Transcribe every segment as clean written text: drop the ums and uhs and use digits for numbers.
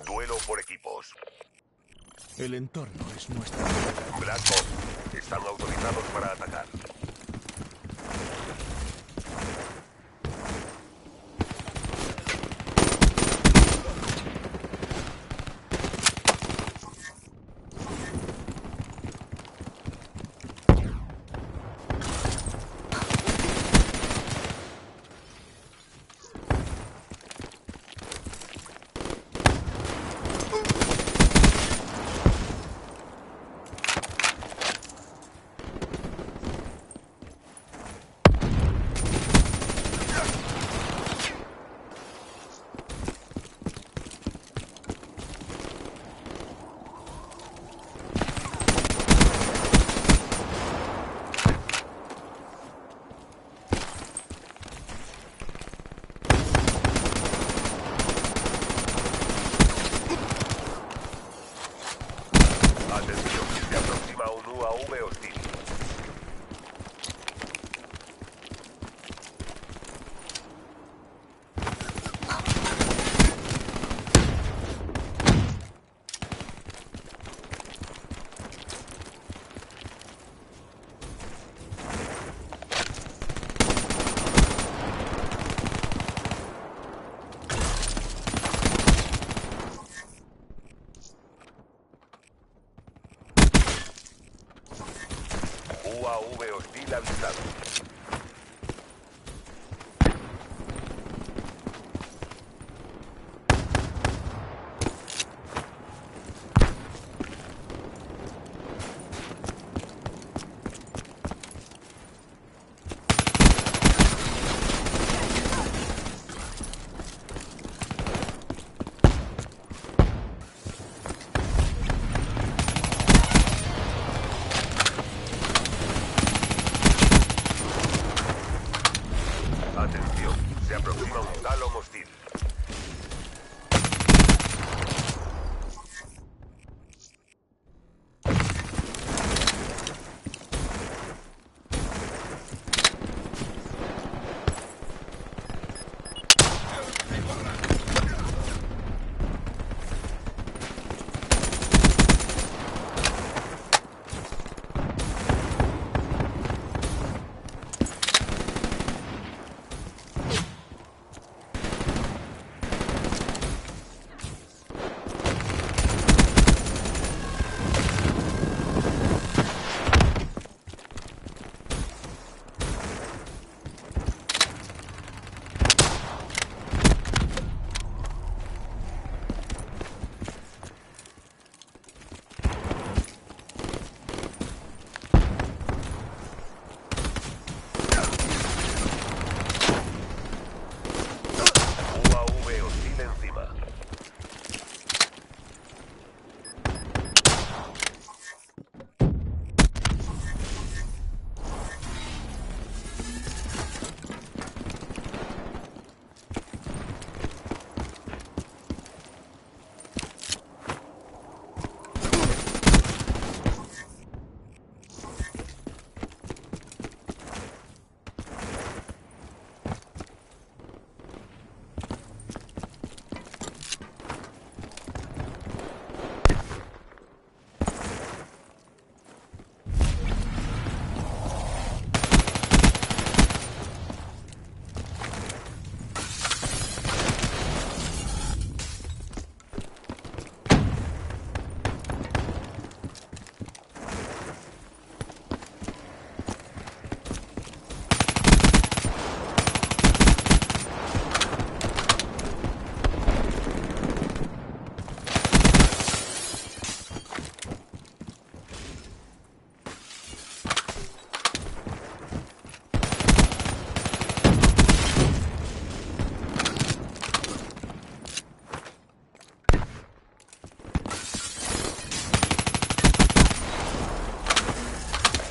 Duelo por equipos. El entorno es nuestro. Black Ops. Están autorizados para atacar. Atención, se aproxima un UAV hostil. UAV hostil avistado. Atención, se aproxima un Talon hostil. UAV hostil encima.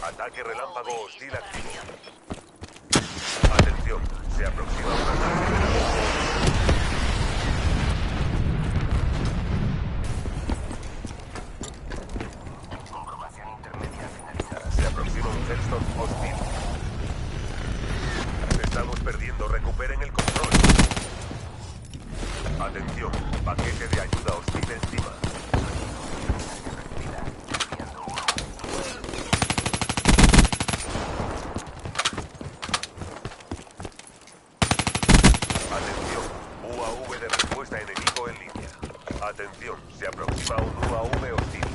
Ataque relámpago hostil activo. Atención, se aproxima un ataque. Comprobación intermedia finalizada. Se aproxima un Hellstorm hostil. Estamos perdiendo, recuperen el control. Atención, paquete de ayuda hostil encima. Atención, UAV de respuesta enemigo en línea. Atención, se aproxima un UAV hostil.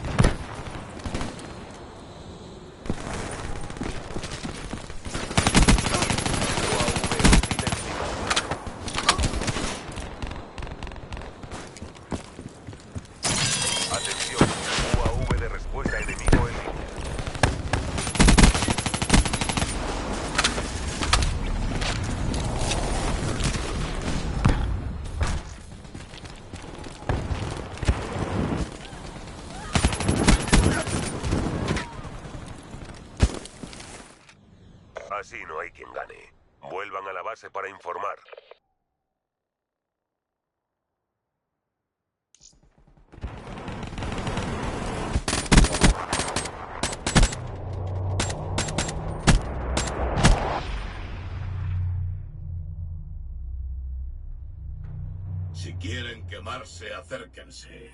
Atención, UAV de respuesta enemigo en línea. Así no hay quien gane. Vuelvan a la base para informar. Si quieren quemarse, acérquense.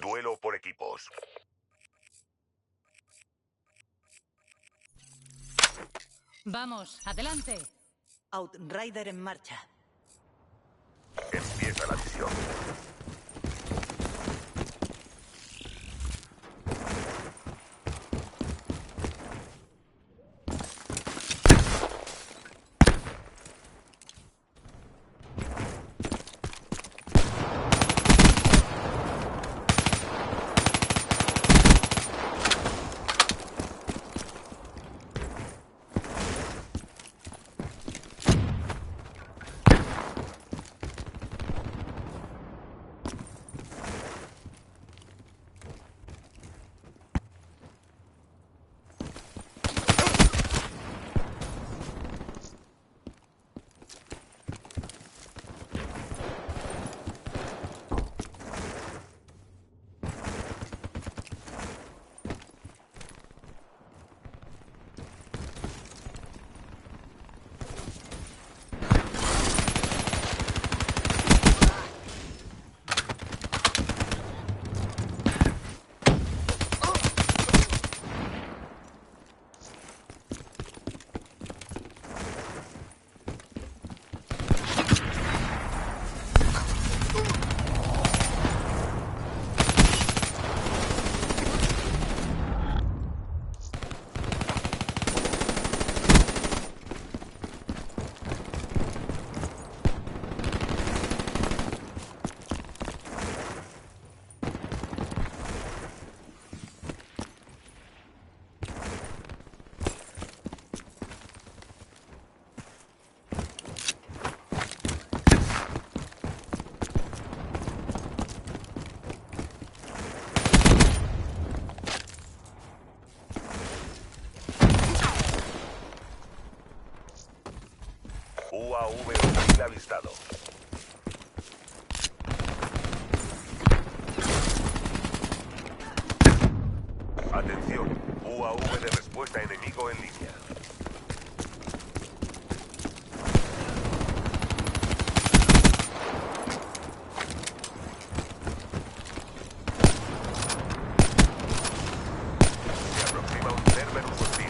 Duelo por equipos. Vamos, adelante. Outrider en marcha. Empieza la misión. enemigo en línea. Se aproxima un Cerberus hostil.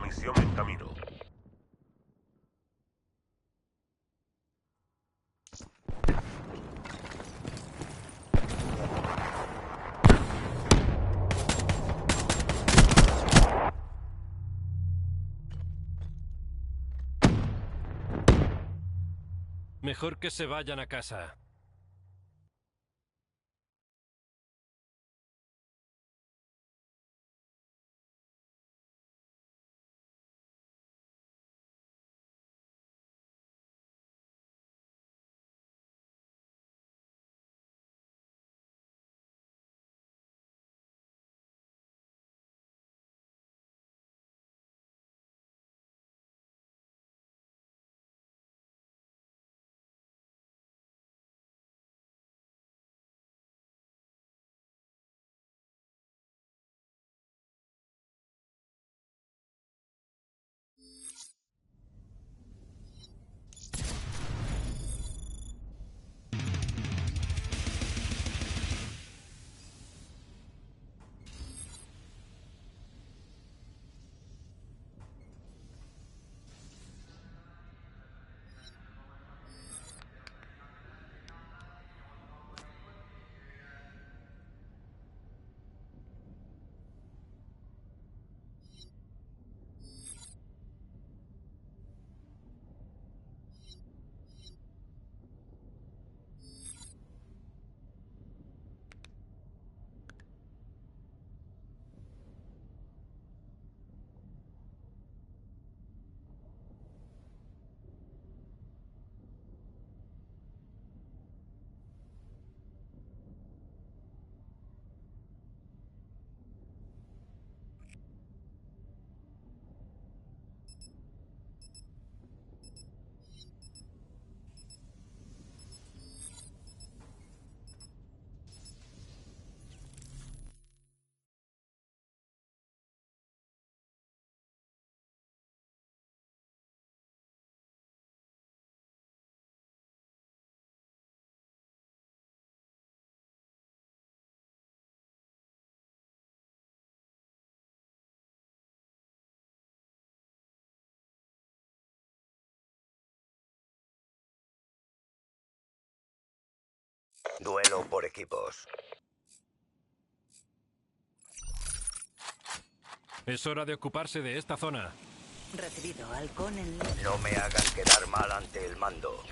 misión en camino. Mejor que se vayan a casa. Duelo por equipos. Es hora de ocuparse de esta zona. Recibido. Halcón en... No me hagan quedar mal ante el mando.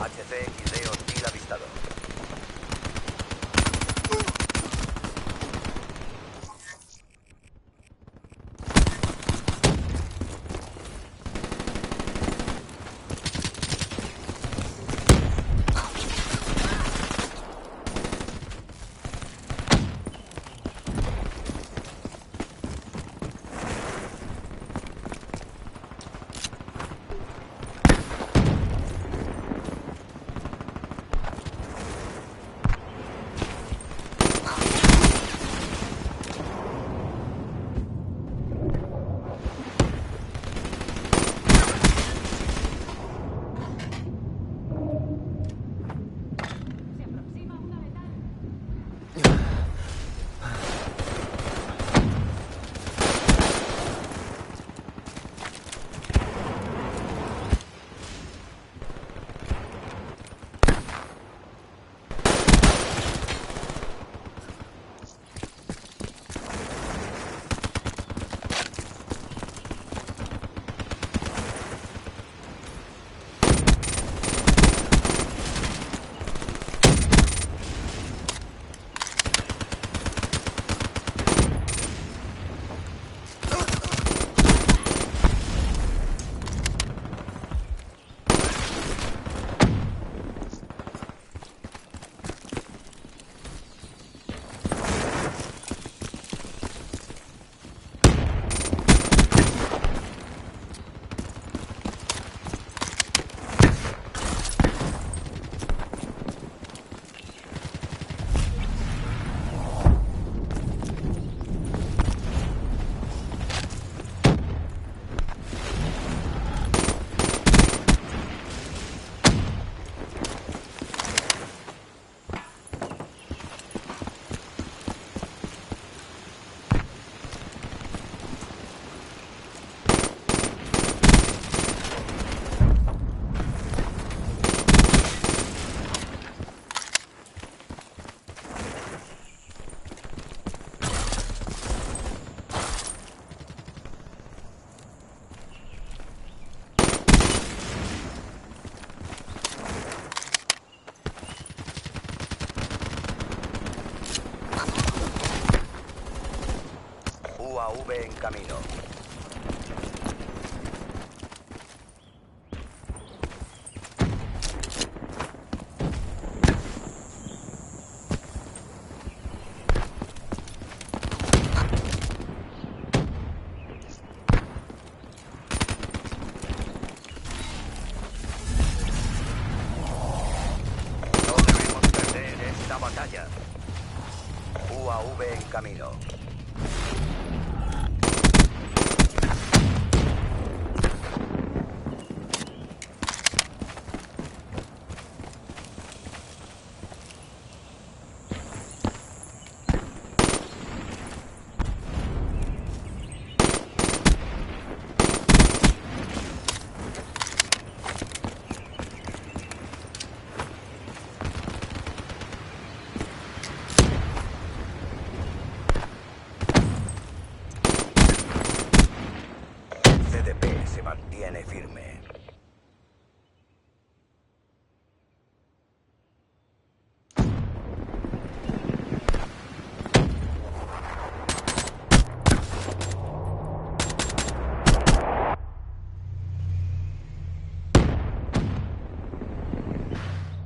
HCXD hostil avistado. UAV en camino. No debemos perder esta batalla. UAV en camino. CDP se mantiene firme.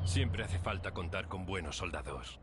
Siempre hace falta contar con buenos soldados.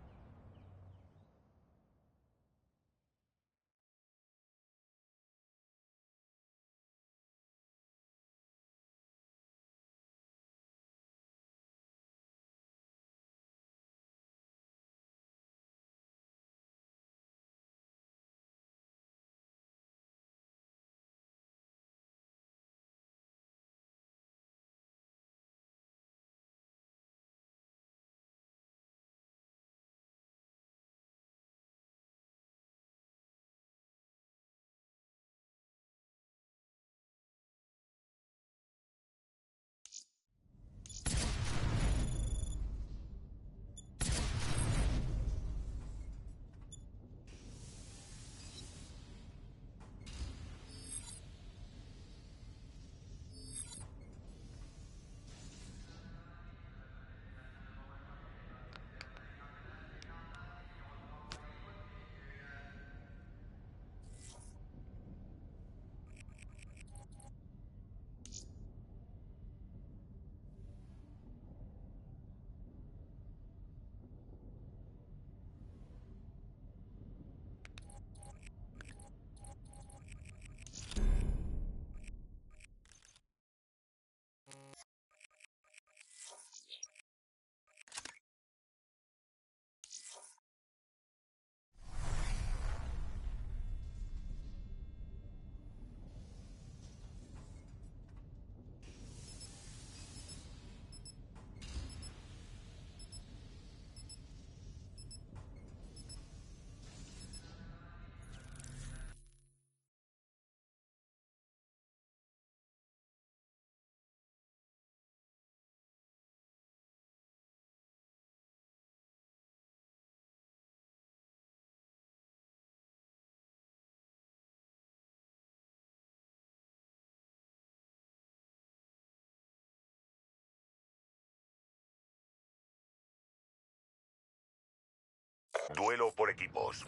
Duelo por equipos.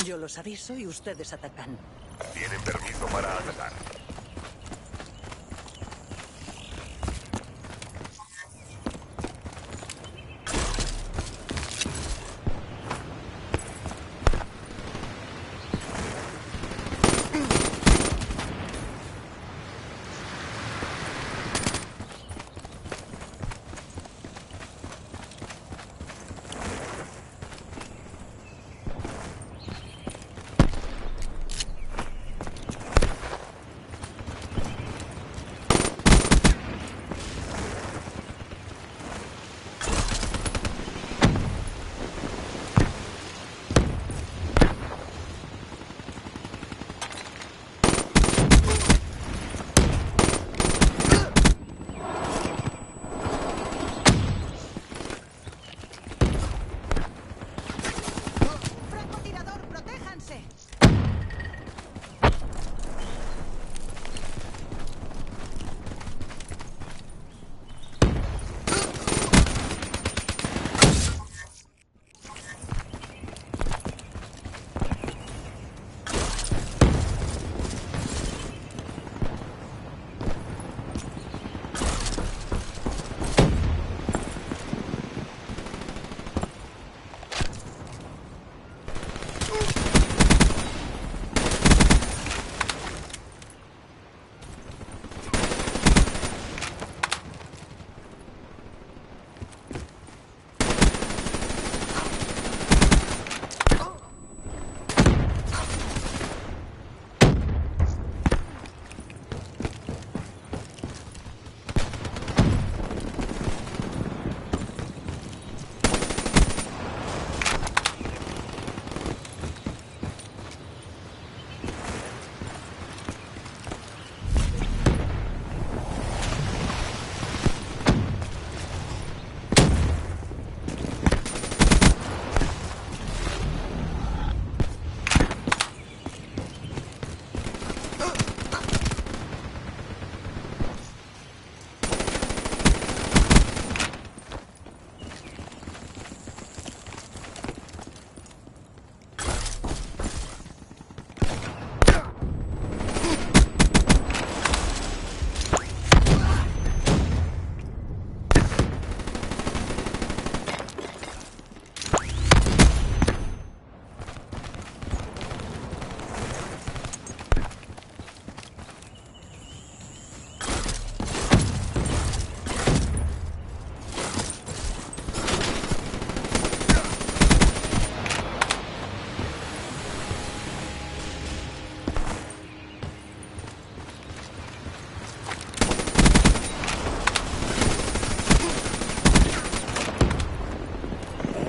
Yo los aviso y ustedes atacan. Tienen permiso para atacar. ¡Francotirador, protéjanse!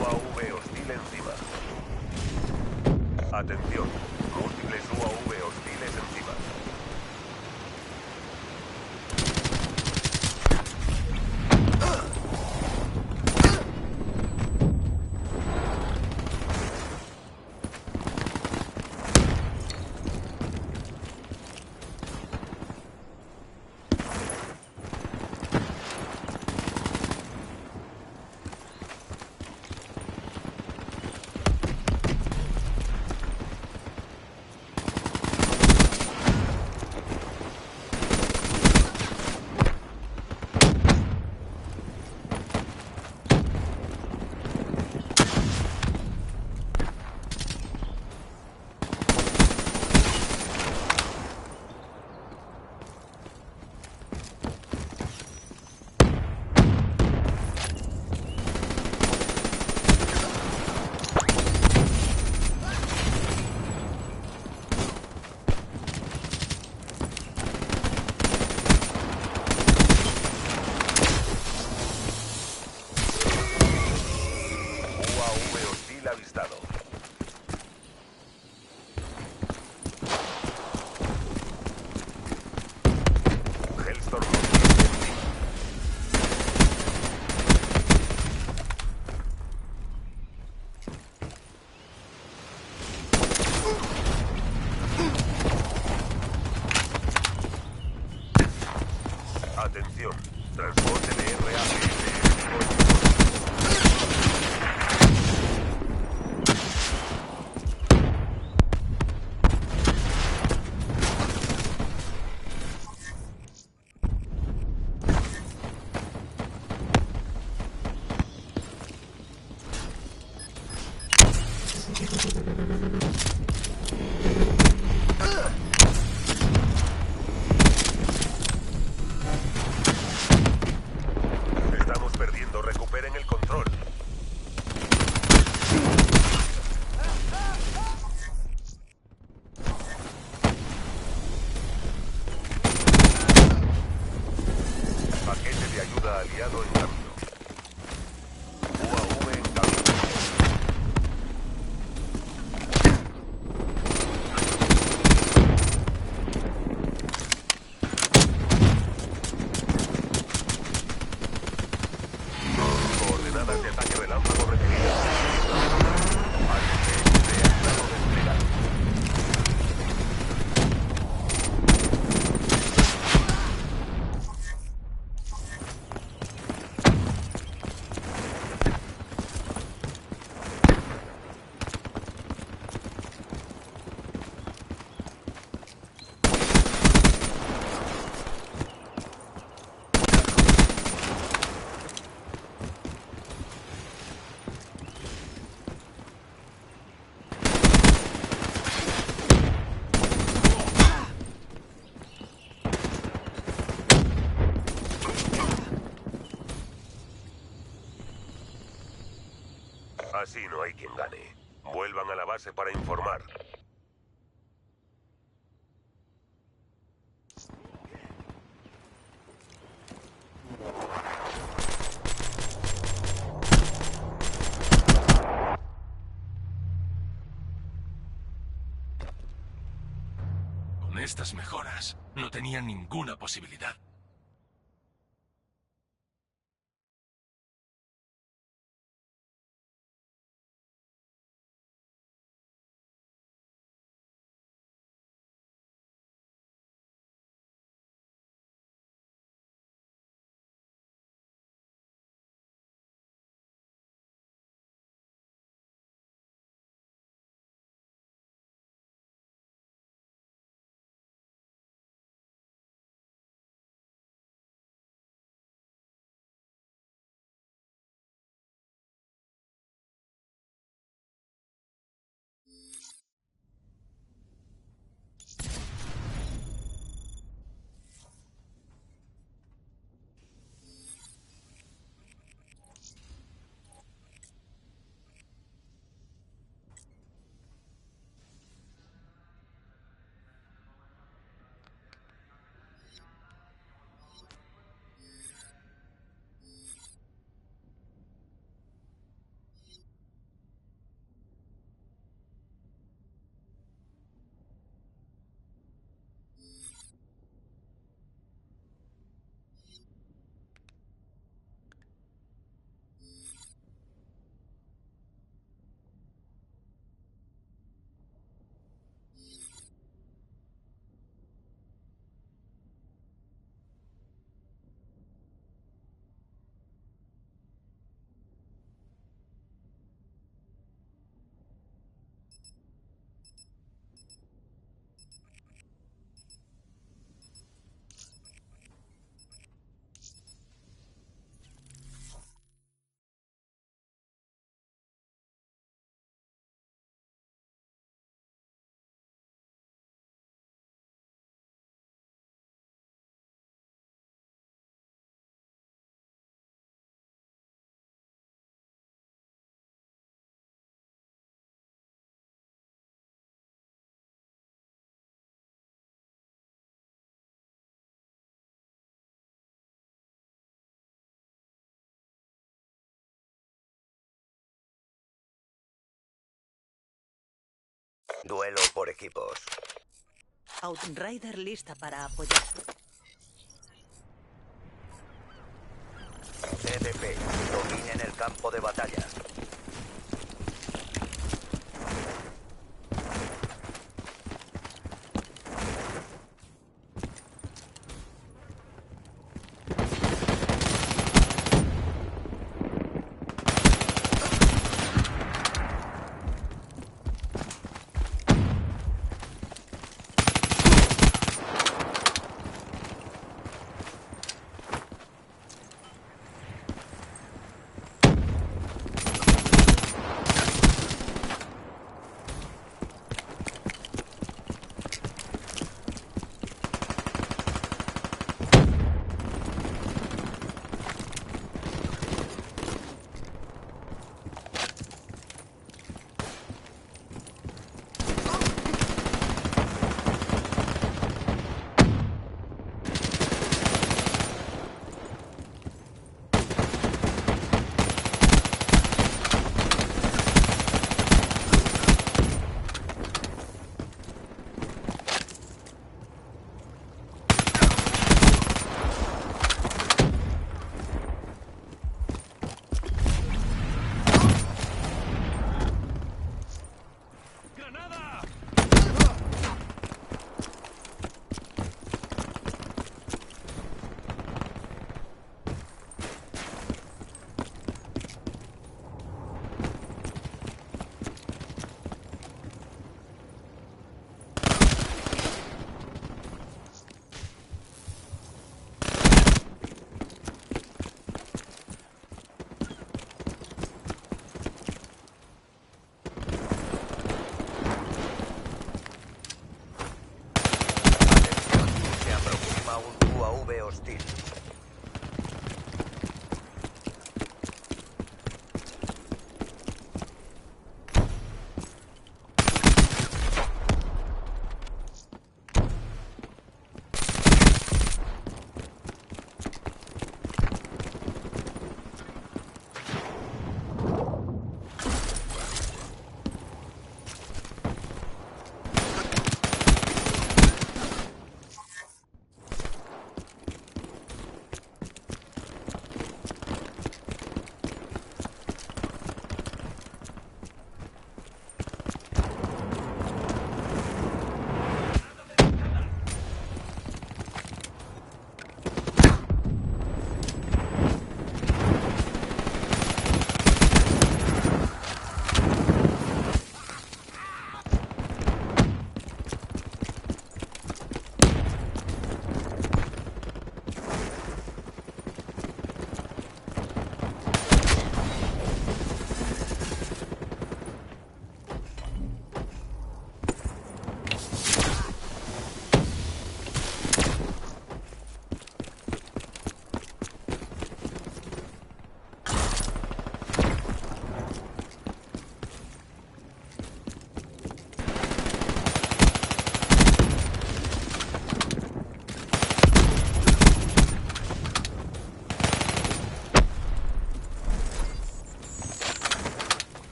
UAV hostil encima. Atención, múltiples UAV hostiles encima. UAV hostil avistado. Hellstorm hostil encima. Atención, transporte de aliado en camino. UAV en camino. Coordenadas de ataque relámpago recibidas. ATC reactivado desplegado. Así no hay quien gane. Vuelvan a la base para informar. Con estas mejoras, no tenía ninguna posibilidad. Duelo por equipos. Outrider lista para apoyar. CDP, dominen el campo de batalla.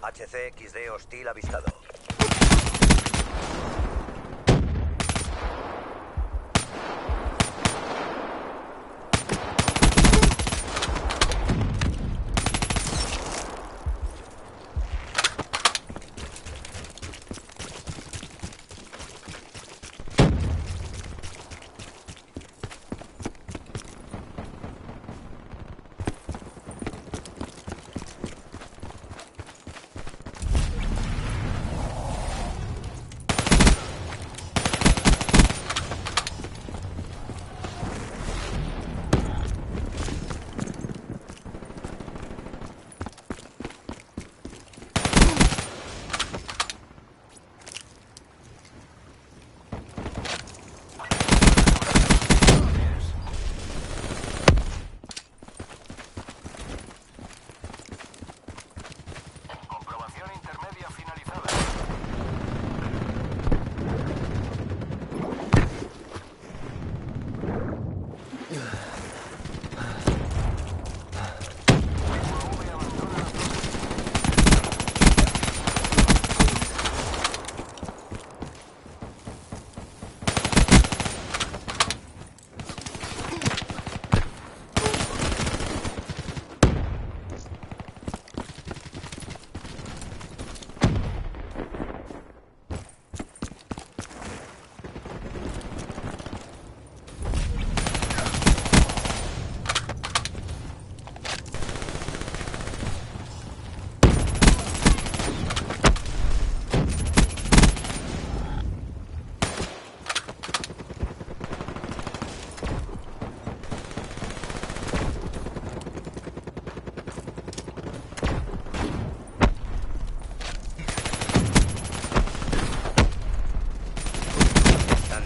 HCXD hostil avistado.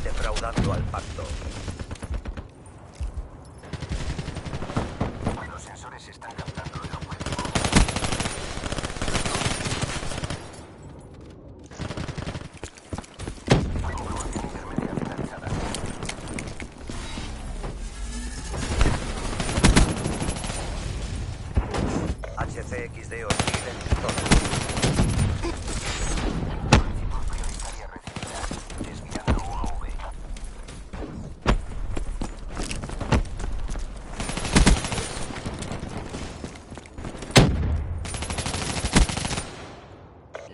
Defraudando al pacto. Los sensores están captando el objetivo. Comprobación intermedia finalizada. HCXD hostil en su zona. Solicitud prioritaria recibida. Desviando UAV.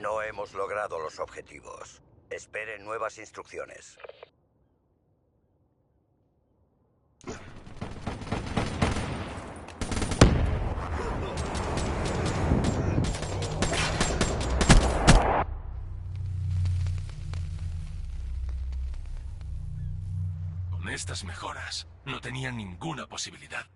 No hemos logrado los objetivos. Esperen nuevas instrucciones. Con estas mejoras, no tenían ninguna posibilidad.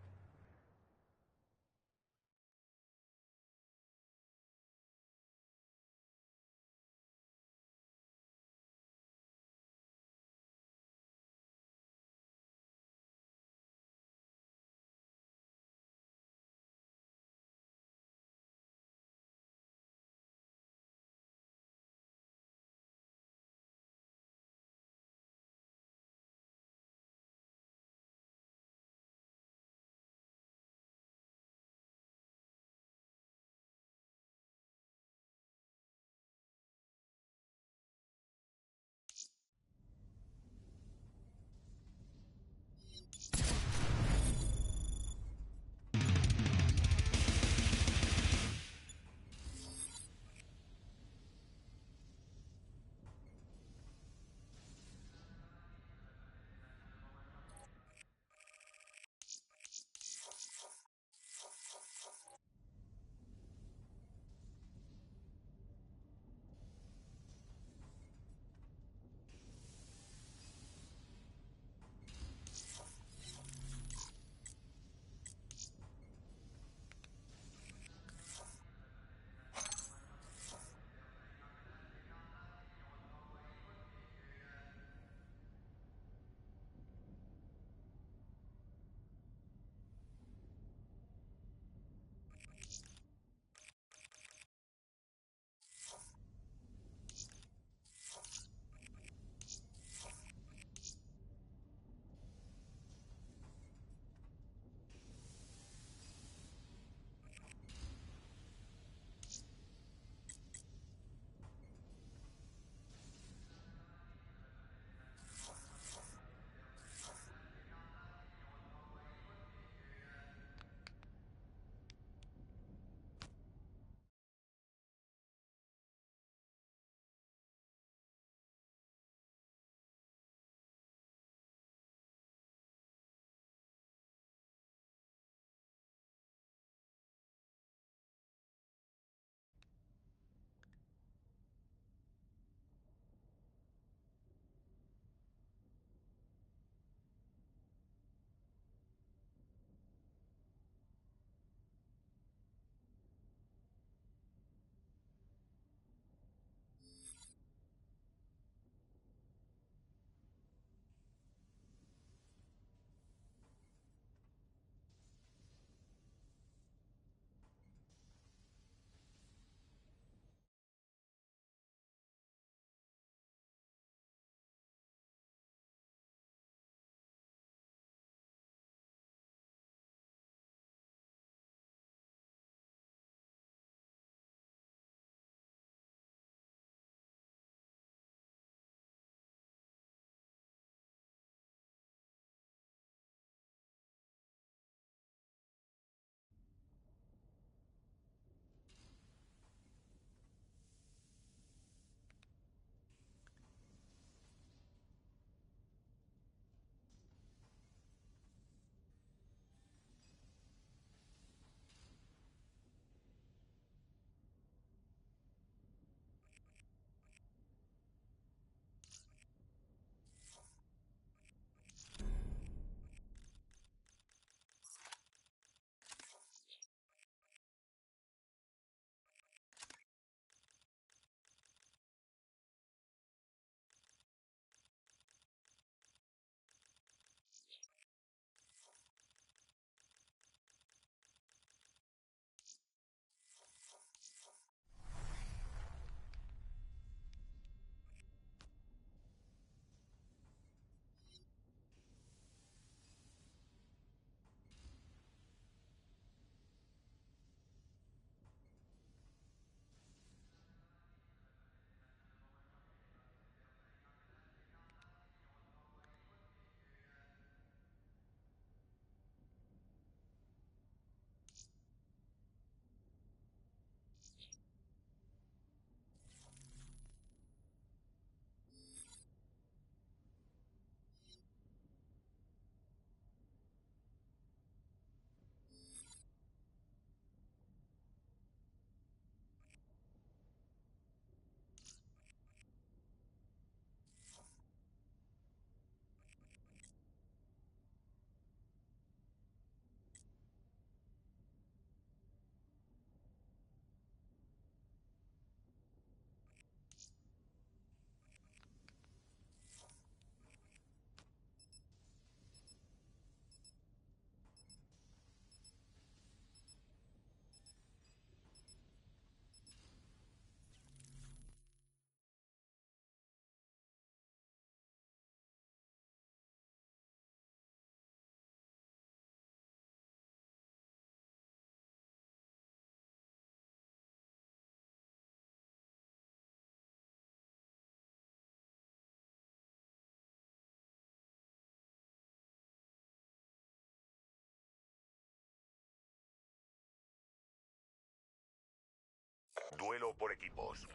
Duelo por equipos.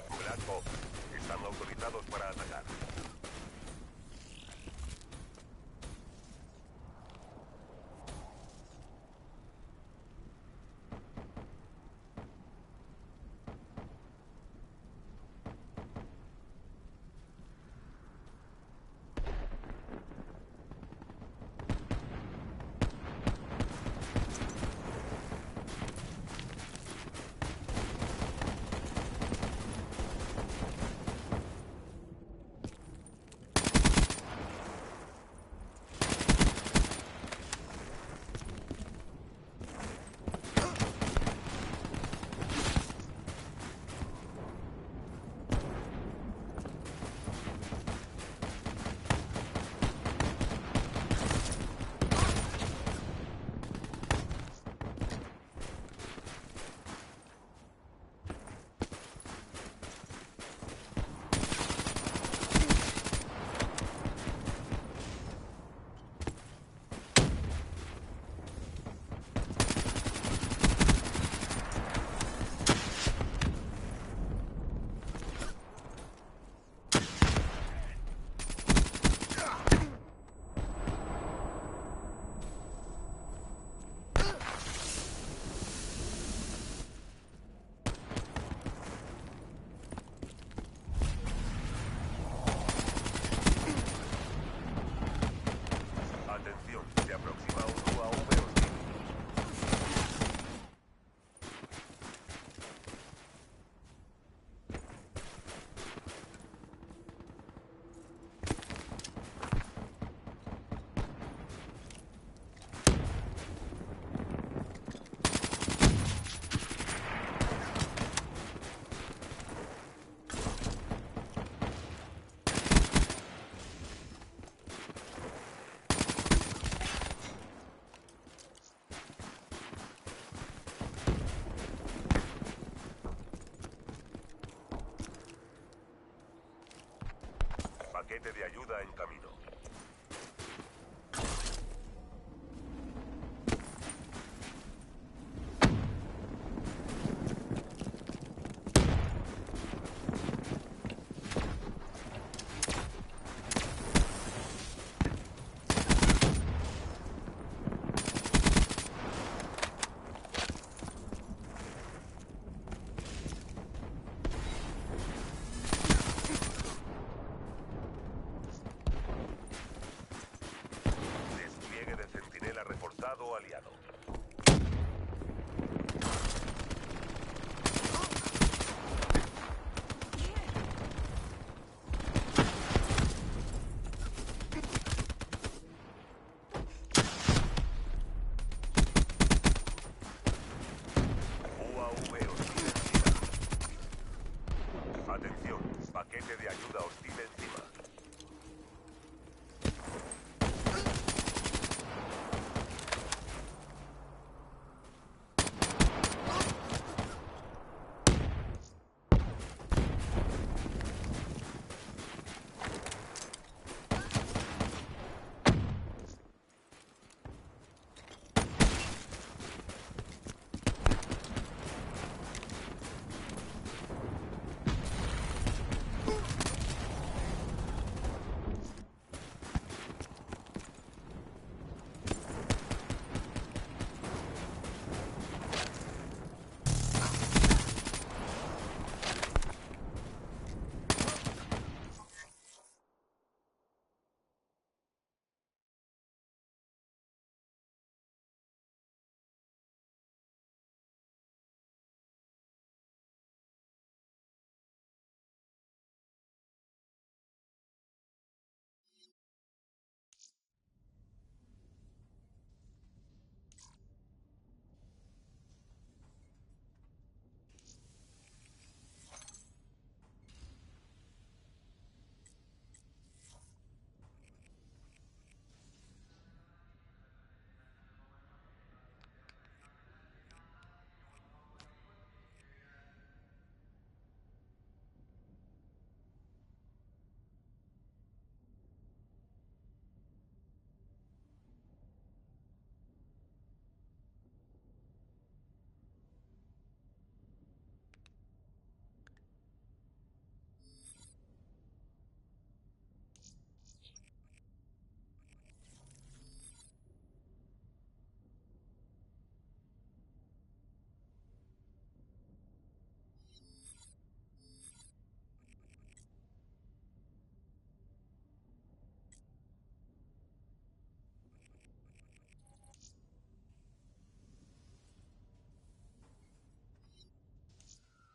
Black Ops. Están autorizados para atacar. Atención, se aproxima un UAV hostil. Paquete de ayuda en camino.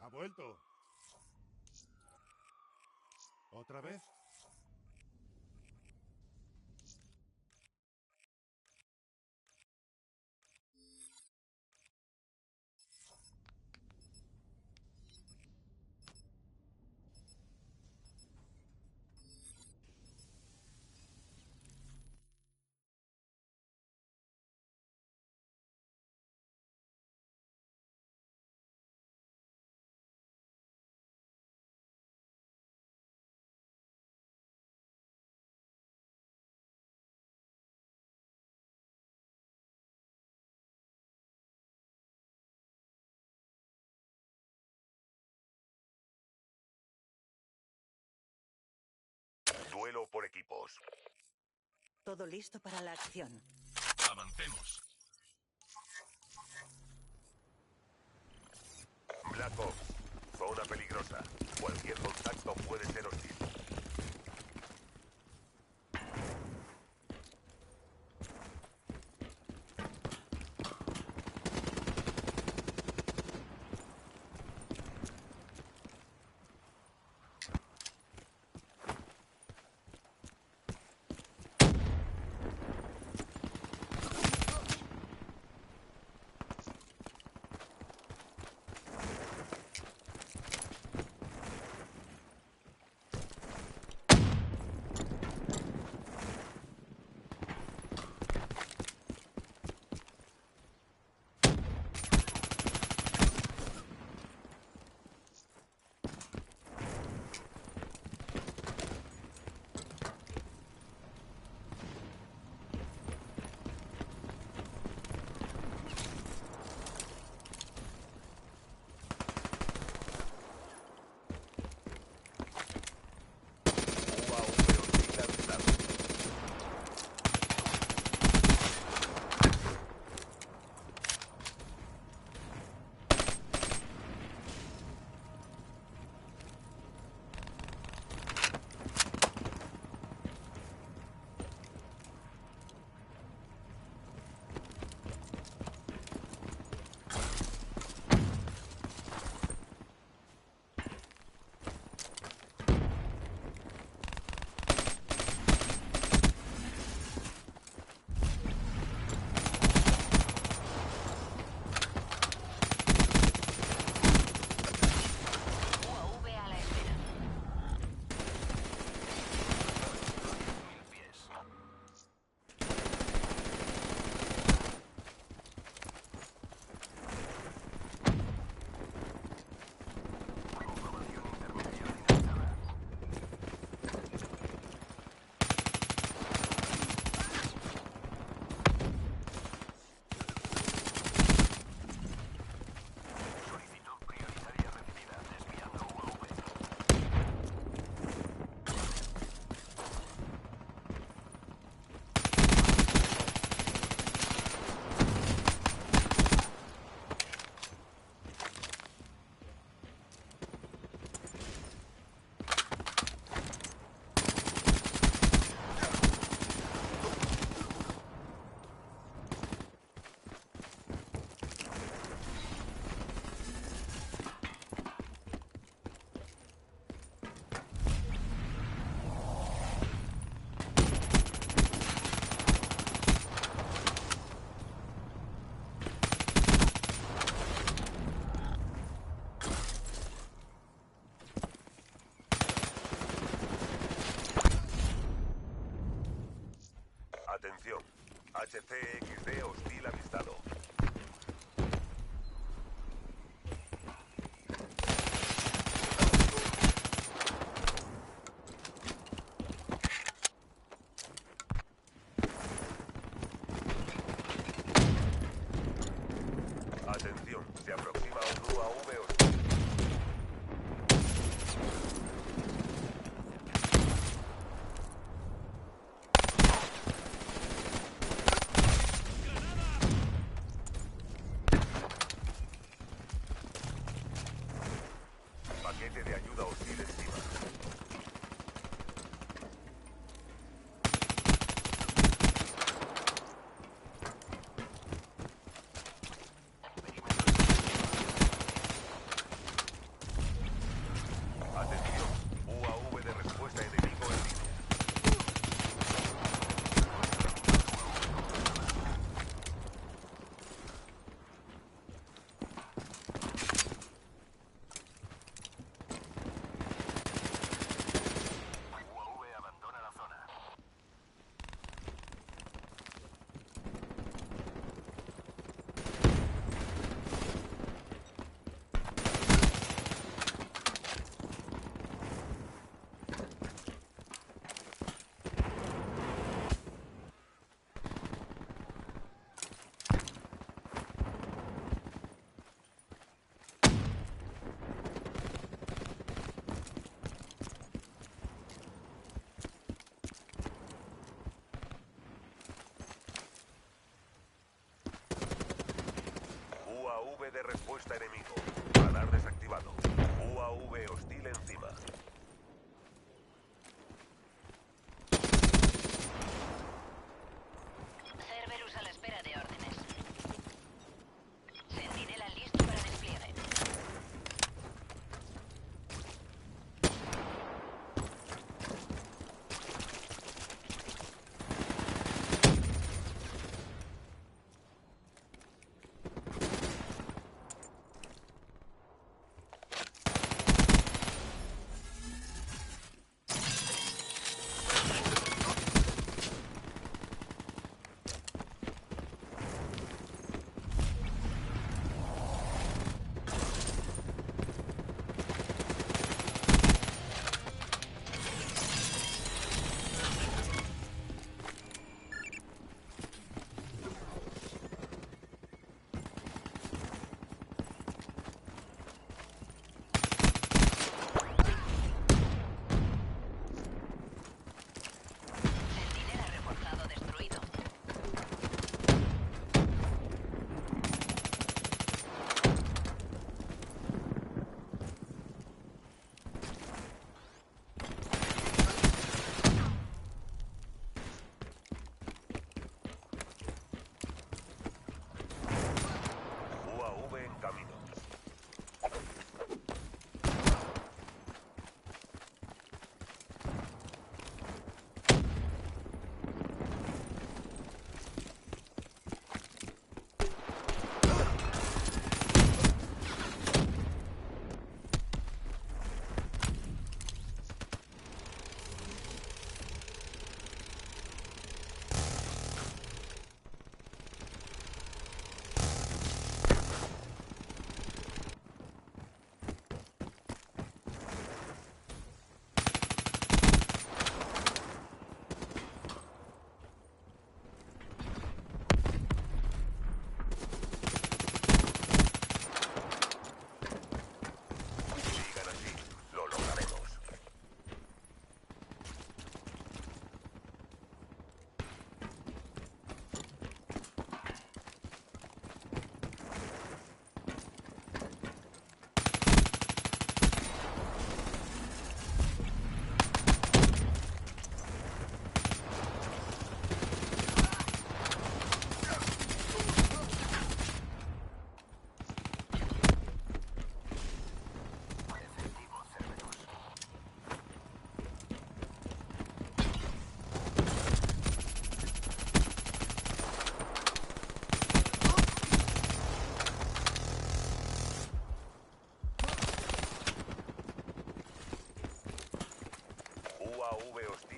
Ha vuelto. ¿Otra vez? Duelo por equipos. Todo listo para la acción. Avancemos. Black Ops. Zona peligrosa. Cualquier contacto puede ser hostil. Atención. HCXD hostil avistado. Atención, se aproxima un UAV hostil.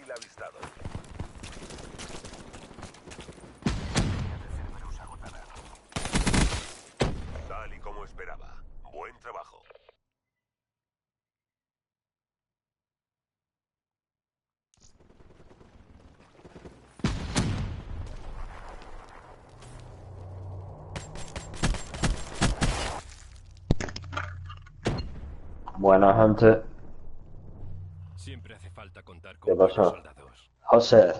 hostil avistado. Tal y como esperaba. Buen trabajo. Buena gente, Siempre hace falta contar ¿qué con buenos pasó? soldados. José,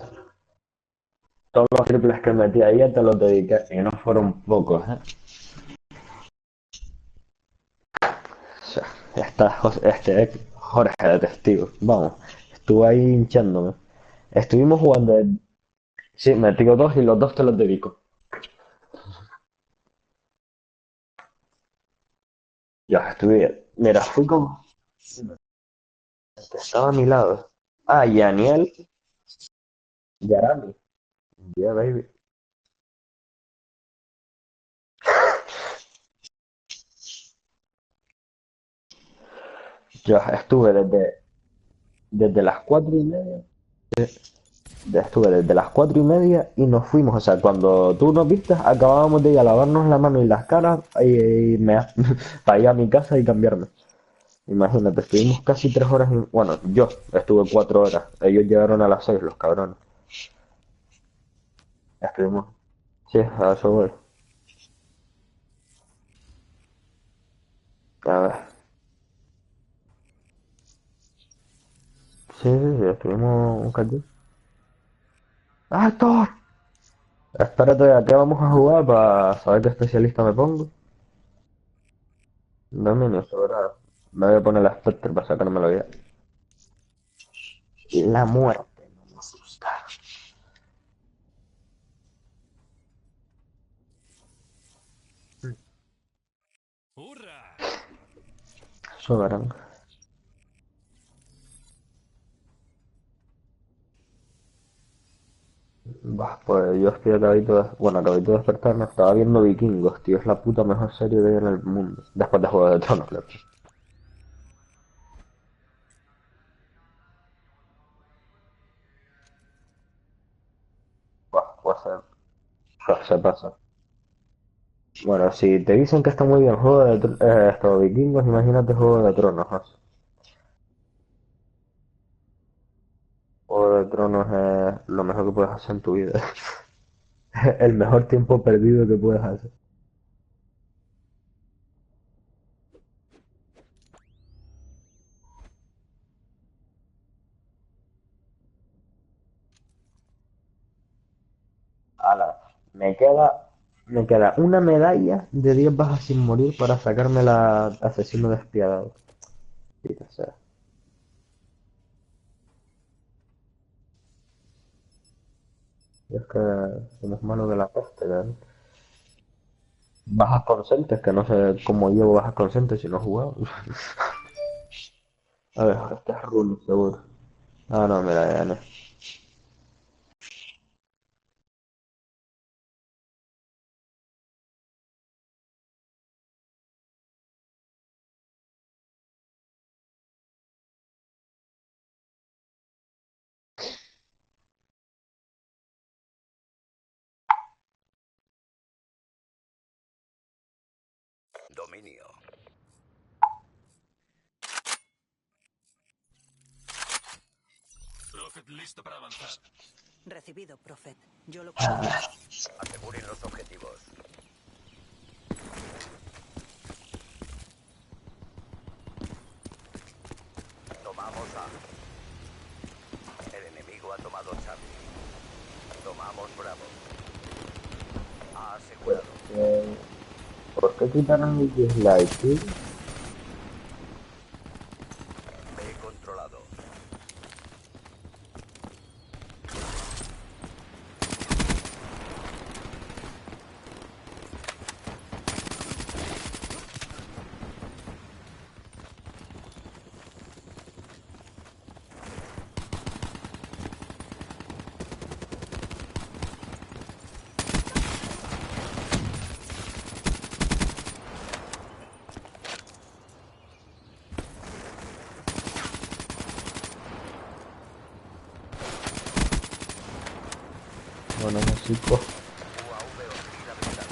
todos los triples que metí ayer te los dediqué y no fueron pocos, ¿eh? O sea, ya está Jorge de testigo. Vamos, estuve ahí hinchándome. Estuvimos jugando. Sí, metí dos y los dos te los dedico. Ya estuve. Mira, fui con. El que estaba a mi lado. Ah, y Aniel. Yarami. Yeah, baby. Yo estuve desde las 4:30. Estuve desde las 4:30 y nos fuimos. O sea, cuando tú nos viste, acabábamos de ir a lavarnos la mano y las caras para ir a mi casa y cambiarme. Imagínate, estuvimos casi 3 horas. Bueno, yo estuve 4 horas. Ellos llegaron a las 6, los cabrones. Estuvimos. Sí, a eso voy. A ver. Sí, sí, sí, estuvimos un cachito. ¡Ah, Thor! Espérate, ¿a qué vamos a jugar para saber qué especialista me pongo? Dominio, sobrado. Me voy a poner la Spectre para sacármelo ya. La muerte no me asusta. ¡Hurra! Soberano. Bah, pues yo estoy acabito de despertarme, estaba viendo Vikingos, tío, es la puta mejor serie que hay en el mundo. Después de Juego de Tronos, claro. Bah, pues se pasa. Bueno, si te dicen que está muy bien esto, Vikingos, imagínate Juego de Tronos, ¿no? Juego de Tronos es lo mejor que puedes hacer en tu vida. El mejor tiempo perdido que puedes hacer. Ala, me queda, me queda una medalla de 10 bajas sin morir para sacarme la asesino despiadado. Maldita sea. Y es que somos malos de la peste, ¿verdad? Bajas conscientes, que no sé cómo llevo bajas conscientes si no he jugado. A ver, este es Rune, seguro. Ah, no, mira, ya no. Dominio. Prophet listo para avanzar. Recibido, Prophet. Yo lo cubro. Aseguren los objetivos. Tomamos A. El enemigo ha tomado Charlie. Tomamos Bravo. A asegurado. ¿Por qué quitaron el dislike, tío? B controlado. Bueno, músico. UAV hostil habilitado.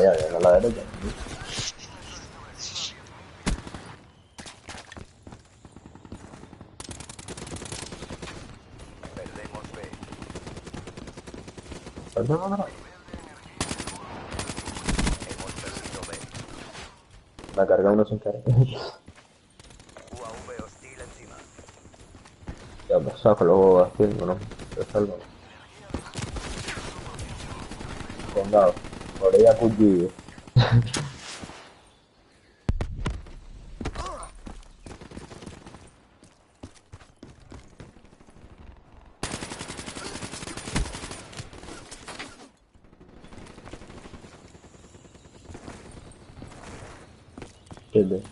Ya, a la derecha. Perdemos B. Perdón, Hemos perdido B. me carga uno sin carga. UAV hostil encima. Ya pasó que luego haciendo, ¿no? Te salvo. Condado. Por ella cuchillo.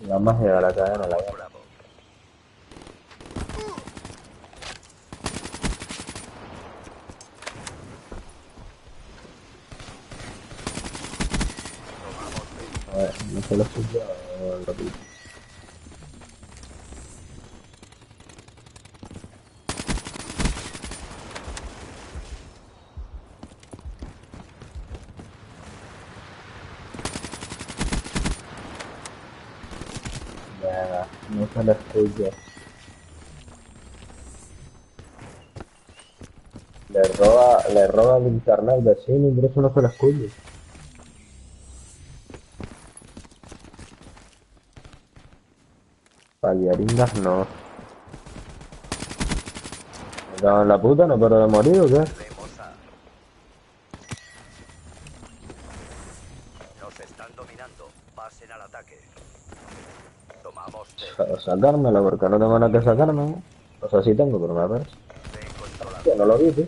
La magia de la cadena, la gana. Bravo. A ver, no se lo escucha, repito. Ya, no se lo escucha. Le roba el internet al vecino y por eso no se lo escucha. Paliaringas no. Me cago en la puta, no paro de morir o qué. Perdemos A. Nos están dominando. Pasen al ataque. Tomamos C. Sacármela porque no tengo nada que sacarme, ¿no? O sea, sí tengo, pero me parece. C controlado. Yo no lo vi, tío.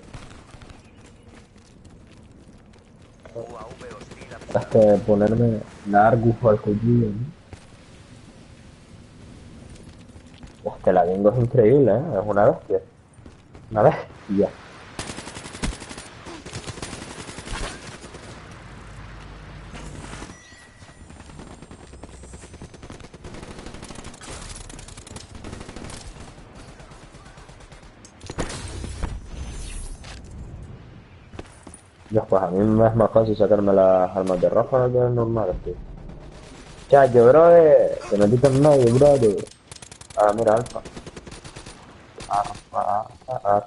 UAV hostil Es habilitado. que ponerme la Argus al cuchillo, ¿no? Este la Dingo es increíble, ¿eh? Es una bestia. Una bestia. Dios, pues a mí me es más fácil sacarme las armas de ráfaga que normales, tío. Chacho, bro, te metiste en medio, bro, tío. Ah, mira, alfa. Alfa.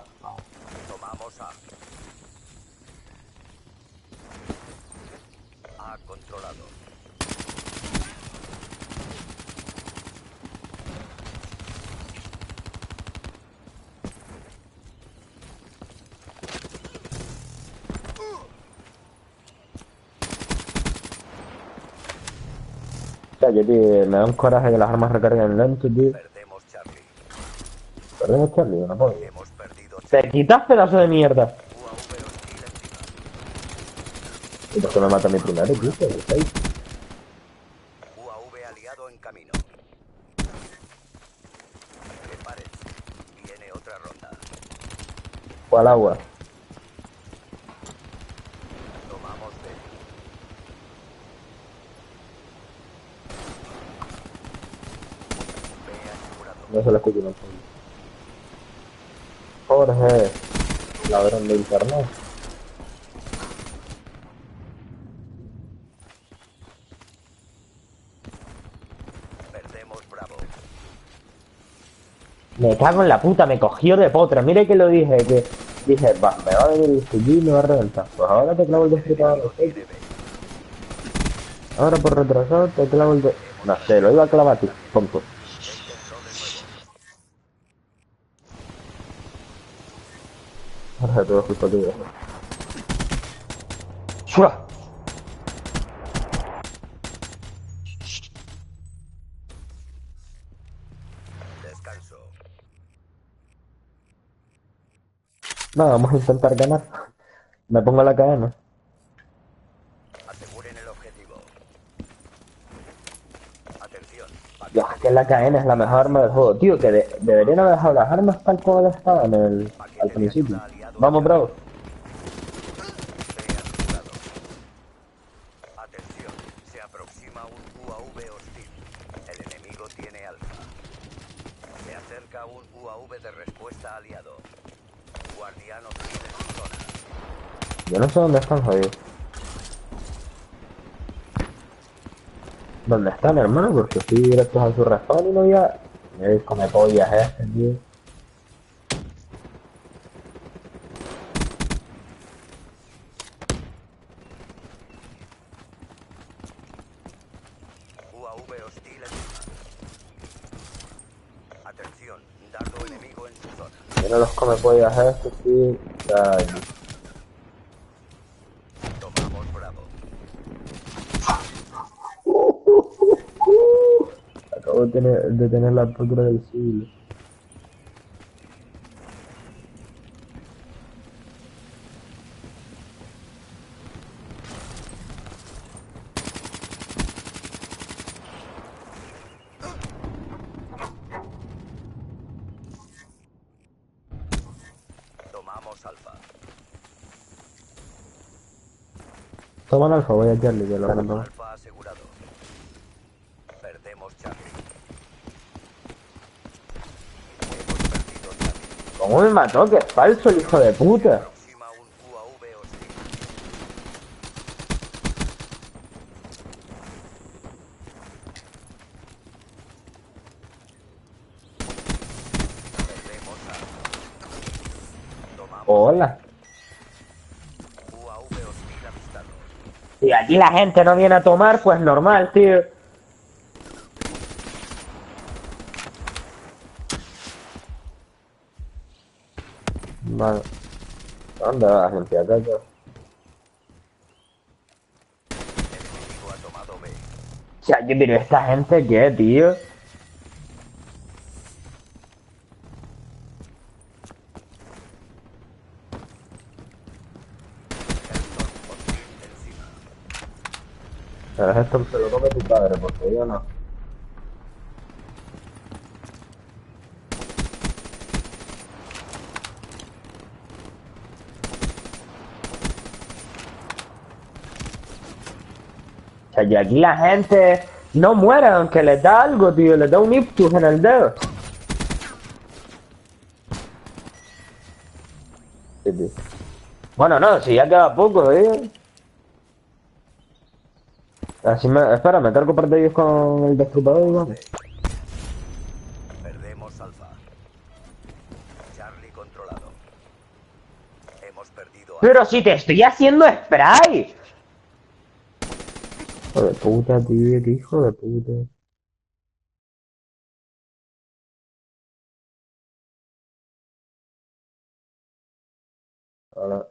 Tomamos A. A controlado. Chacho, tío, me da un coraje que las armas recarguen lento, tío. Perdemos Charlie. Perdemos Charlie, una polla. Hemos perdido ¡Te quitas, pedazo de mierda! UAV hostil encima. ¿Y por qué me mata mi primero, tío? UAV aliado en camino. Prepárense. Viene otra ronda. ¿Cuál agua? Tomamos B. B asegurado. No se la escucho tampoco. Jorge, ladrón de internet. Perdemos Bravo. Me cago en la puta, me cogió de potra. Mire que lo dije, que dije, va, me va a venir el fusil y me va a reventar. Pues ahora te clavo el destripador. Tiene B. Ahora por retrasado te clavo el de... No sé, lo iba a clavar a ti, tonto. Ahora todo es culpa tuya. ¡Sura! Descanso. No, vamos a intentar ganar. Me pongo la cadena. Aseguren el objetivo. Atención. Dios, es que la cadena es la mejor arma del juego. Tío, que deberían haber dejado las armas tal como estaban al principio. Vamos, bro. B asegurado. UAV hostil. El enemigo tiene alfa. Se acerca un UAV de respuesta aliado. Guardián hostil en su zona. Yo no sé dónde están, jodidos. ¿Dónde están, hermano? Porque estoy directos a su respawn y no ya. Come pollas este, tío. UAV hostil en zona. Atención, dardo enemigo en su zona. Mira los come pollas estos, tío. Ay, Tomamos Bravo. acabo de tener la altura del siglo. Tomamos Alfa. Toman alfa, voy a Charlie, que lo van a tomar. Alfa asegurado. Perdemos Charlie. Hemos perdido Charlie. ¿Cómo me mató? ¡Qué falso el hijo de puta! Aproxima un UAV hostil. Perdemos Alfa. Tomamos Hola. UAV hostil avistado. Y aquí la gente no viene a tomar, pues normal, tío. Vale. ¿Dónde va la gente acá? Tío? El enemigo ha tomado B. O sea, pero esta gente, ¿qué, tío? Helton hostil encima. Pero esto se lo come tu padre, porque yo no. O sea, y aquí la gente no muere aunque les da algo, tío. Les da un ictus en el dedo. Sí, tío. Bueno, no, si ya queda poco, Así espera, me cargo par de ellos con el destrupador y vamos. Perdemos Alfa. Charlie controlado. Hemos perdido Alfa. Pero si te estoy haciendo spray. Hijo de puta, tío, qué hijo de puta. Hola.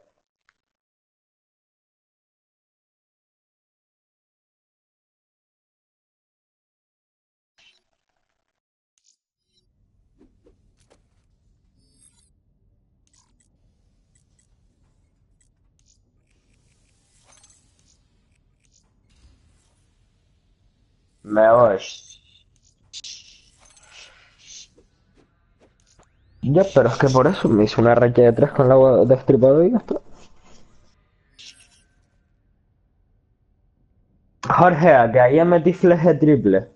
Me voy. Ya, pero es que por eso me hice una racha de 3 con el agua destripador y ya está. Jorge, a que ahí metí fleje triple.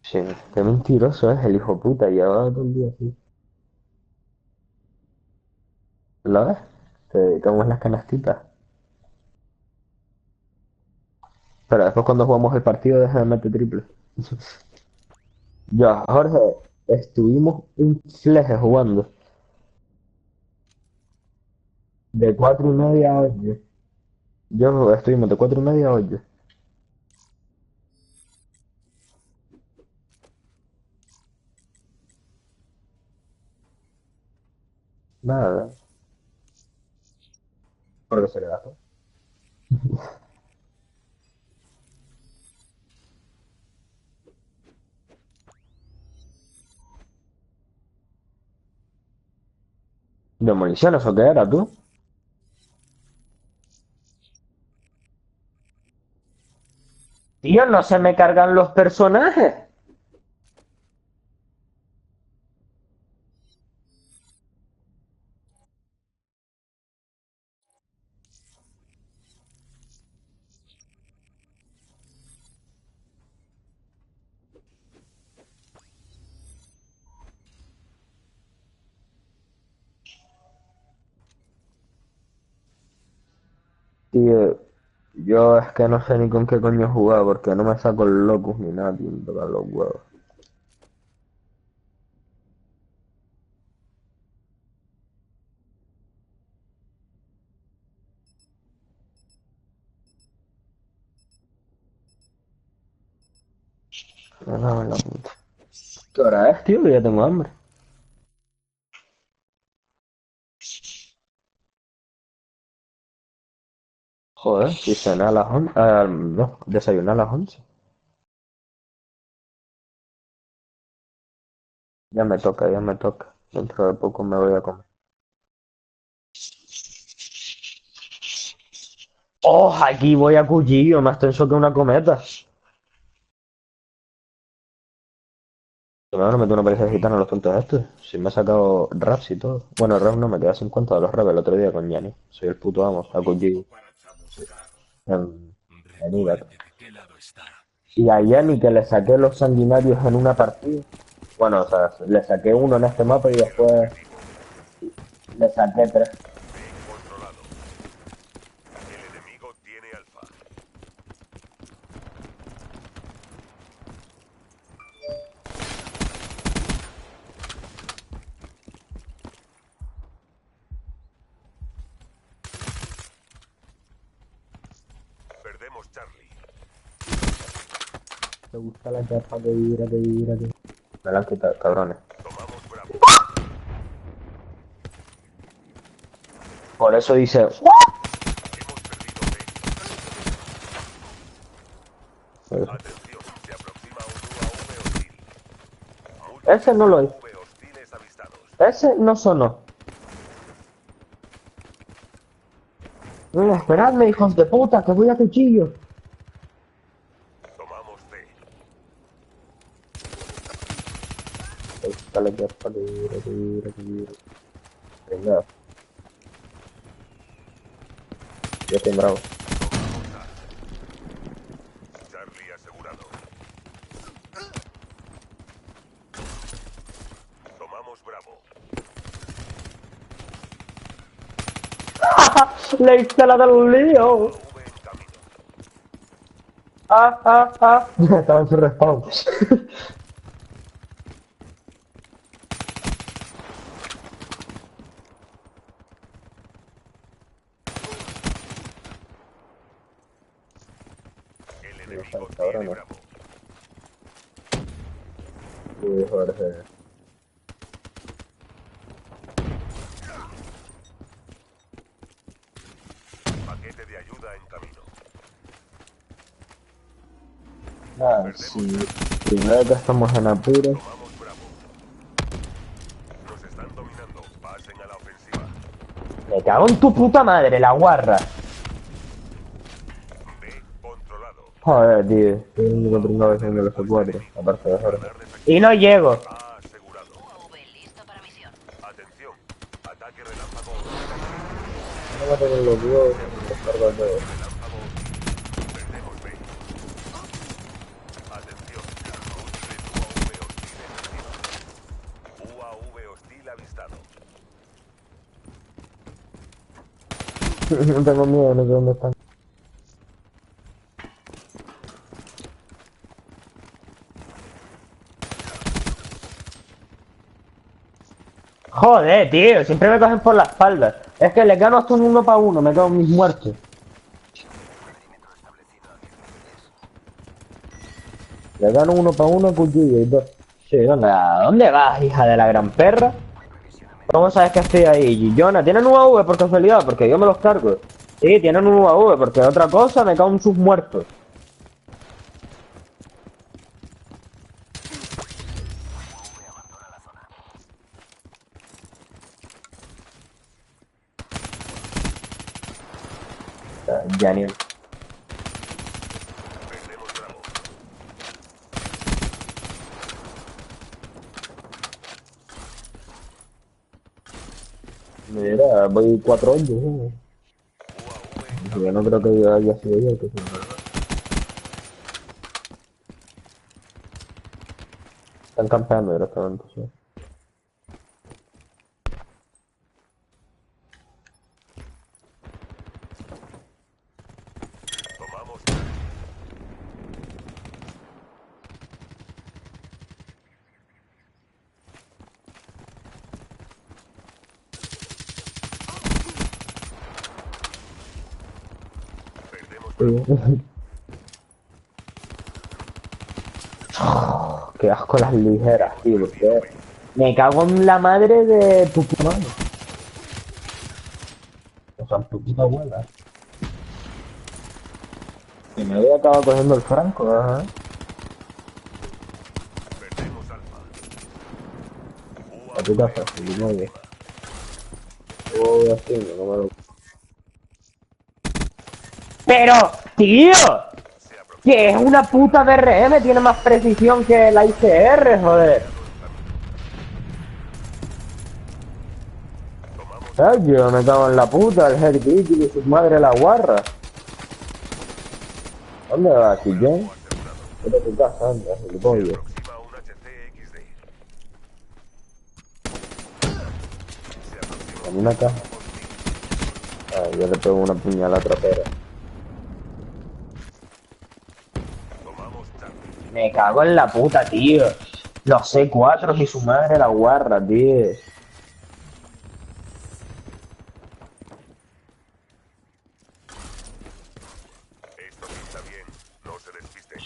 Sí, qué mentiroso es el hijo puta, llevaba todo el día así. ¿Lo ves? Te dedicamos las canastitas. Pero después cuando jugamos el partido deja de meter triple. Ya, Jorge, estuvimos un fleje jugando. De 4:30 a 8. Yo estuvimos de 4:30 a 8. Nada, porque se le gastó. ¿De municiones o qué era tú? Tío, no se me cargan los personajes. Tío, yo es que no sé ni con qué coño jugar porque no me saco el locus ni nada, tío, me tocan los huevos. Me cago en la puta. ¿Qué hora es, tío? Que ya tengo hambre. Joder, si cené a las 11, no, desayuné a las 11. Ya me toca, ya me toca. Dentro de poco me voy a comer. ¡Oh! Aquí voy a cuchillo, más tenso que una cometa. Me van a meter una pareja de gitanos los tontos estos. Si me ha sacado raps y todo. Bueno, rap no me queda 50 de los raps el otro día con Yanni. Soy el puto amo, a cuchillo. Para chamuscar. En Irak. Recuerde de qué lado está. Y a Yanni que le saqué los sanguinarios en una partida. Bueno, o sea, le saqué uno en este mapa y después le saqué tres. B controlado. El enemigo tiene alfa. Perdemos Charlie. Me gusta la capa que vibra, que vibra, que... Me la han quitado, cabrones. Tomamos Bravo. Por eso dice... Hemos perdido B. Atención, se aproxima un UAV hostil. Ese no lo es. UAV hostiles avistados. Ese no sonó. Esperadme, hijos de puta, que voy a cuchillo. Tomamos C. Me gusta la capa que vibra, que vibra, que vibra. Venga. Yo estoy bravo. Charlie asegurado. Tomamos Bravo. Le hice la del lío. V en camino. Estaba en su respawn. El enemigo Ahora tiene no. Bravo. Uy, Jorge. Paquete de ayuda en camino. Nada, sí. Primero que estamos en apuros. Tomamos Bravo. Nos están dominando. Pasen a la ofensiva. Me cago en tu puta madre, la guarra. B controlado. Joder, tío. Soy el único pringado que tiene los F4, aparte de Jorge. Radar defectivo. Y no llego. A asegurado. UAV listo para misión. Atención. Ataque relámpago. No me tengo los huevos, me descargo todo. Relámpago. Perdemos B. Atención. Múltiples UAV hostiles encima. UAV hostil avistado. No tengo miedo, no sé dónde están. Joder, tío, siempre me cogen por la espalda. Es que le gano hasta un 1 para 1, me cago en mis muertos. Le gano 1 para 1 cuchillo y dos. Sí, ¿dónde vas, hija de la gran perra? ¿Cómo sabes que estoy ahí? Gillona, ¿tienen UAV por casualidad? Porque yo me los cargo. Sí, tienen un UAV, porque otra cosa me cago en sus muertos. Daniel. Perdemos Bravo. Mira, voy 4 años. UAV en Yo no creo que haya sido yo el que se me... Están campeando directamente, sí. Oh, qué asco las ligeras, tío. Me cago en la madre de tu puta madre. O sea, tu puta abuela. Que me había acabado cogiendo el franco, ajá. Perdemos Alfa. A tu casa, gilipollas. Así, no me lo... ¡Pero, tío! Que es una puta DRM, tiene más precisión que la ICR, joder. Ay, yo me cago en la puta, el Headkit y su madre la guarra. ¿Dónde vas, Chillón? Vete a tu casa, anda, gilipollas. Aproxima un HCXD. En una caja. Ay, yo le pego una puñalada trapera. Tomamos Charlie. Me cago en la puta, tío. Los C4 y su madre la guarra, tío. Esto pinta bien. No se despisten.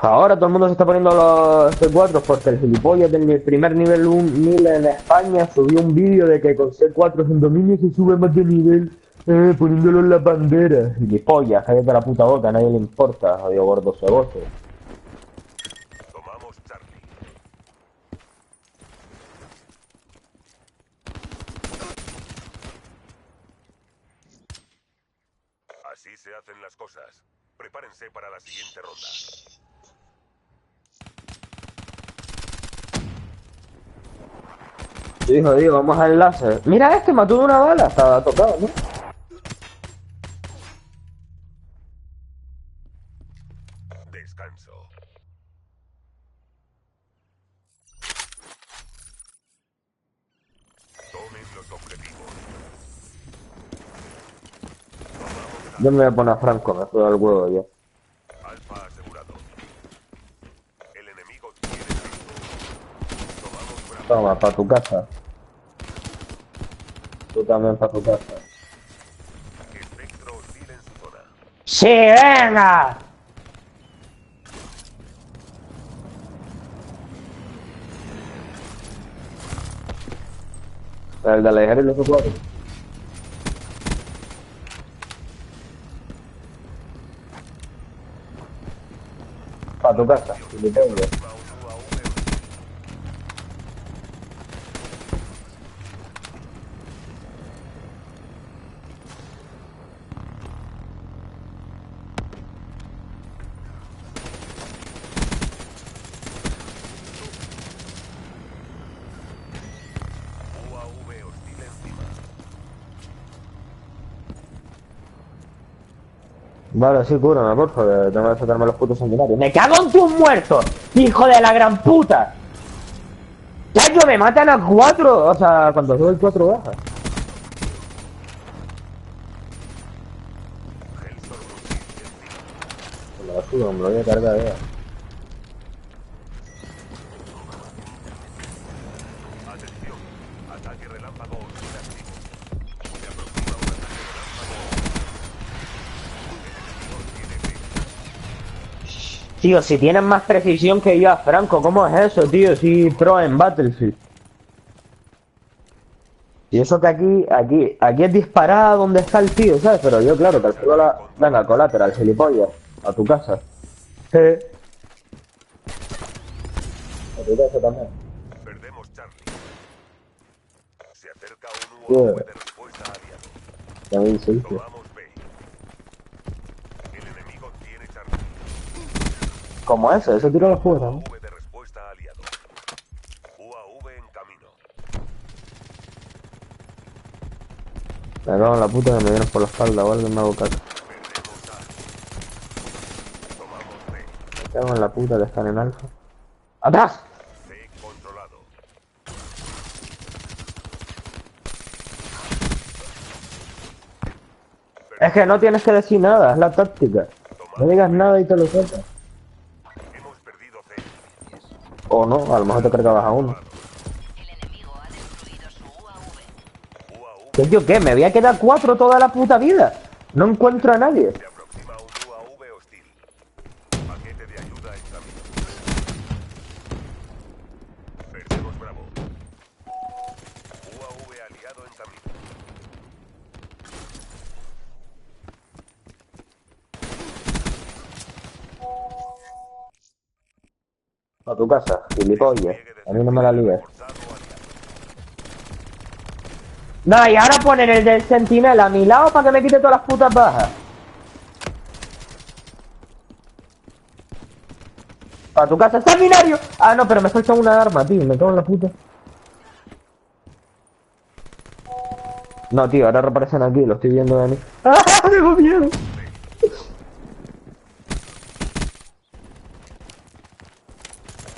Ahora todo el mundo se está poniendo los C4 porque el gilipollas del primer nivel 1000 en España subió un vídeo de que con C4 en dominio se sube más de nivel poniéndolo en la bandera. Gilipollas, cállate la puta boca, a nadie le importa, jodido gordo ceboso. Tomamos Charlie. Así se hacen las cosas. Prepárense para la siguiente ronda. Sí, jodido, vamos al láser. Mira este, mató de una bala, estaba tocado, ¿no? Descanso. Tomen los objetivos. Yo me voy a poner a Franco, me juego al huevo yo. Alfa asegurado. El enemigo tiene Bravo. Tomamos Bravo. Toma, para tu casa. Tú también para tu casa. Espectro hostil en su zona. ¡Sí, venga! El de la ligera y los C4. Para tu casa, si le tengo. UAV hostil encima. Vale, sí, cúrame, por favor, tengo que sacarme los putos sanguinarios. ¡Me cago en tus muertos! ¡Hijo de la gran puta! ¡Ya yo me matan a 4! O sea, cuando sube el 4 baja. Me lo subo, me lo voy a cargar ya. Atención. Ataque relámpago hostil activo. Se aproxima un ataque relámpago. Tío, si tienes más precisión que yo, Franco, ¿cómo es eso, tío? Si pro en Battlefield. Y eso que aquí es disparada donde está el tío, ¿sabes? Pero yo, claro, calculo la... Venga, colateral, gilipollas. A tu casa. A tu casa también. Perdemos Charlie. Se acerca un UAV de respuesta aliado. También sí, tío. Tomamos B. El enemigo tiene Charlie. ¿Cómo ese? Ese tiro lo juega, ¿no? UAV de respuesta aliado. UAV en camino. Me cago en la puta que me vienen por la espalda, ¿vale? Me hago caca. Perdemos A. Tomamos B. Me cago en la puta que están en alfa. ¡Atrás! C controlado. Es que no tienes que decir nada, es la táctica. No digas nada y te lo sueltas. Hemos perdido C. O no, a lo mejor te cargabas a uno. El enemigo ha destruido su UAV. UAV ¿Que yo qué? Me voy a quedar 4 toda la puta vida. No encuentro a nadie. Se aproxima un UAV hostil. Paquete de ayuda en camino. Perdemos Bravo. UAV aliado en camino. A tu casa, gilipollas. A mí no me la líes. Forzado aliado. No, y ahora ponen el del sentinela a mi lado para que me quite todas las putas bajas. A tu casa, ¡está el binario! Ah, no, pero me falta una arma, tío. Me cago en la puta. No, tío, ahora reaparecen aquí, lo estoy viendo de mí. ¡Ah! ¡Tengo miedo!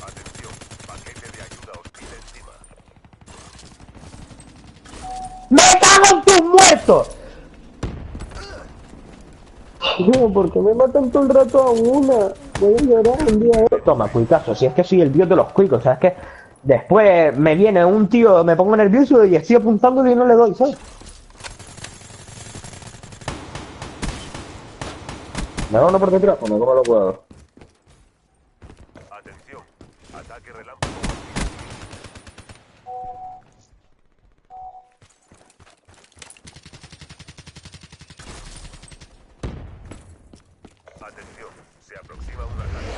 Atención, paquete de ayuda hostil encima. ¡Me cago en tus muertos! No, porque me matan todo el rato a una. Voy a llorar un día. Toma, cuicazo, si es que soy el dios de los cuicos, o sea, es que después me viene un tío, me pongo nervioso y estoy apuntándole y no le doy, ¿sabes? ¿Me da uno por detrás? Bueno, ¿cómo lo puedo? Atención, ataque relámpago. Atención, se aproxima un ataque.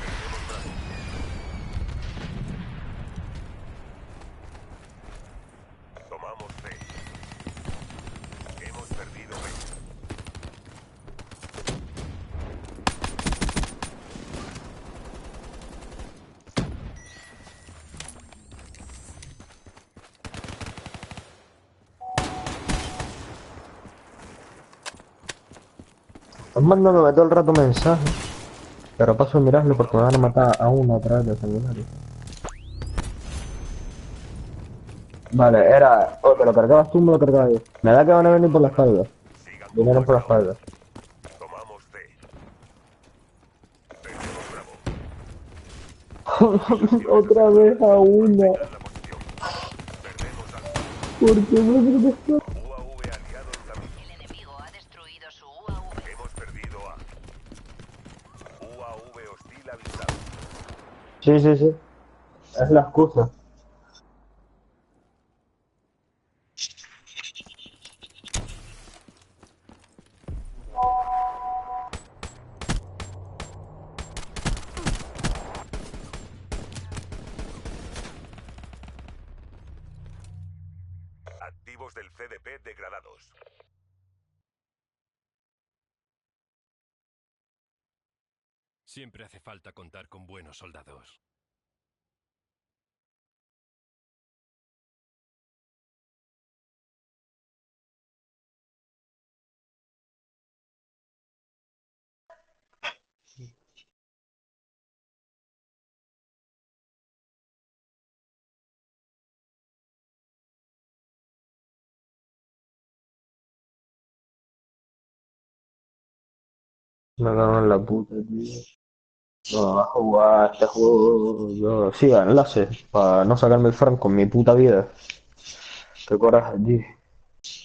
Perdemos Bravo. Tomamos B. Hemos perdido B. Están mandándome todo el rato mensajes. Pero paso a mirarlo porque me van a matar a uno a través del sanguinario. Vale, era... O te lo cargabas tú o me lo cargaba yo. Me da que van a venir por la espalda. Sigan Vinieron por la con espalda. Tomamos D. Perdemos Bravo. Otra vez a una. La posición. Perdemos Alfa. ¿Por qué me protestó? UAV aliado en camino. El enemigo ha destruido su UAV. Hemos perdido A. UAV hostil avisado. Sí, sí, sí. Es la excusa. Activos del CDP degradados. Siempre hace falta contar con buenos soldados. Me cago en la puta, tío. No, a jugar este juego. Yo... Sí, a enlace. Para no sacarme el franco en mi puta vida. Qué coraje, tío.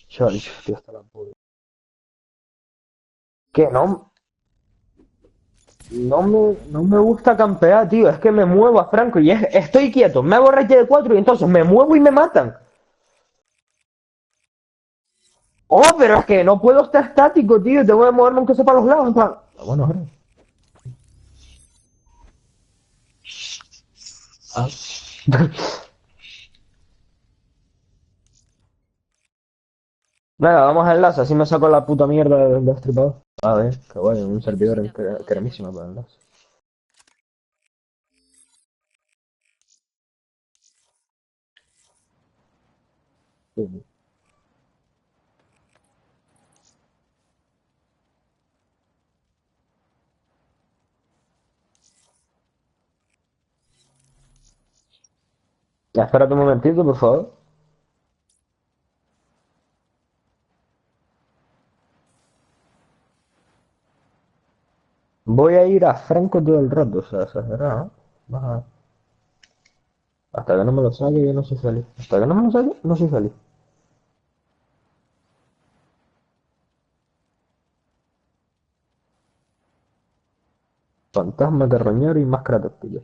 Chale, tío, hasta la puta. ¿Qué? No. No me gusta campear, tío. Es que me muevo a Franco y estoy quieto. Me hago racha de 4 y entonces me muevo y me matan. Oh, pero es que no puedo estar estático, tío. Tengo que moverme aunque sea para los lados. Bueno, ahora. Ah. Venga, vamos a enlace. Así me saco la puta mierda del destripador. A ver, qué guay. Un servidor cremísimo para enlace. Sí, sí. Espérate un momentito, por favor. Voy a ir a Franco todo el rato, o sea, exagerado, ¿no? Vas a- Hasta que no me lo saque, yo no soy feliz. Hasta que no me lo saque, no soy feliz. Fantasma, carroñero y máscara tortuga.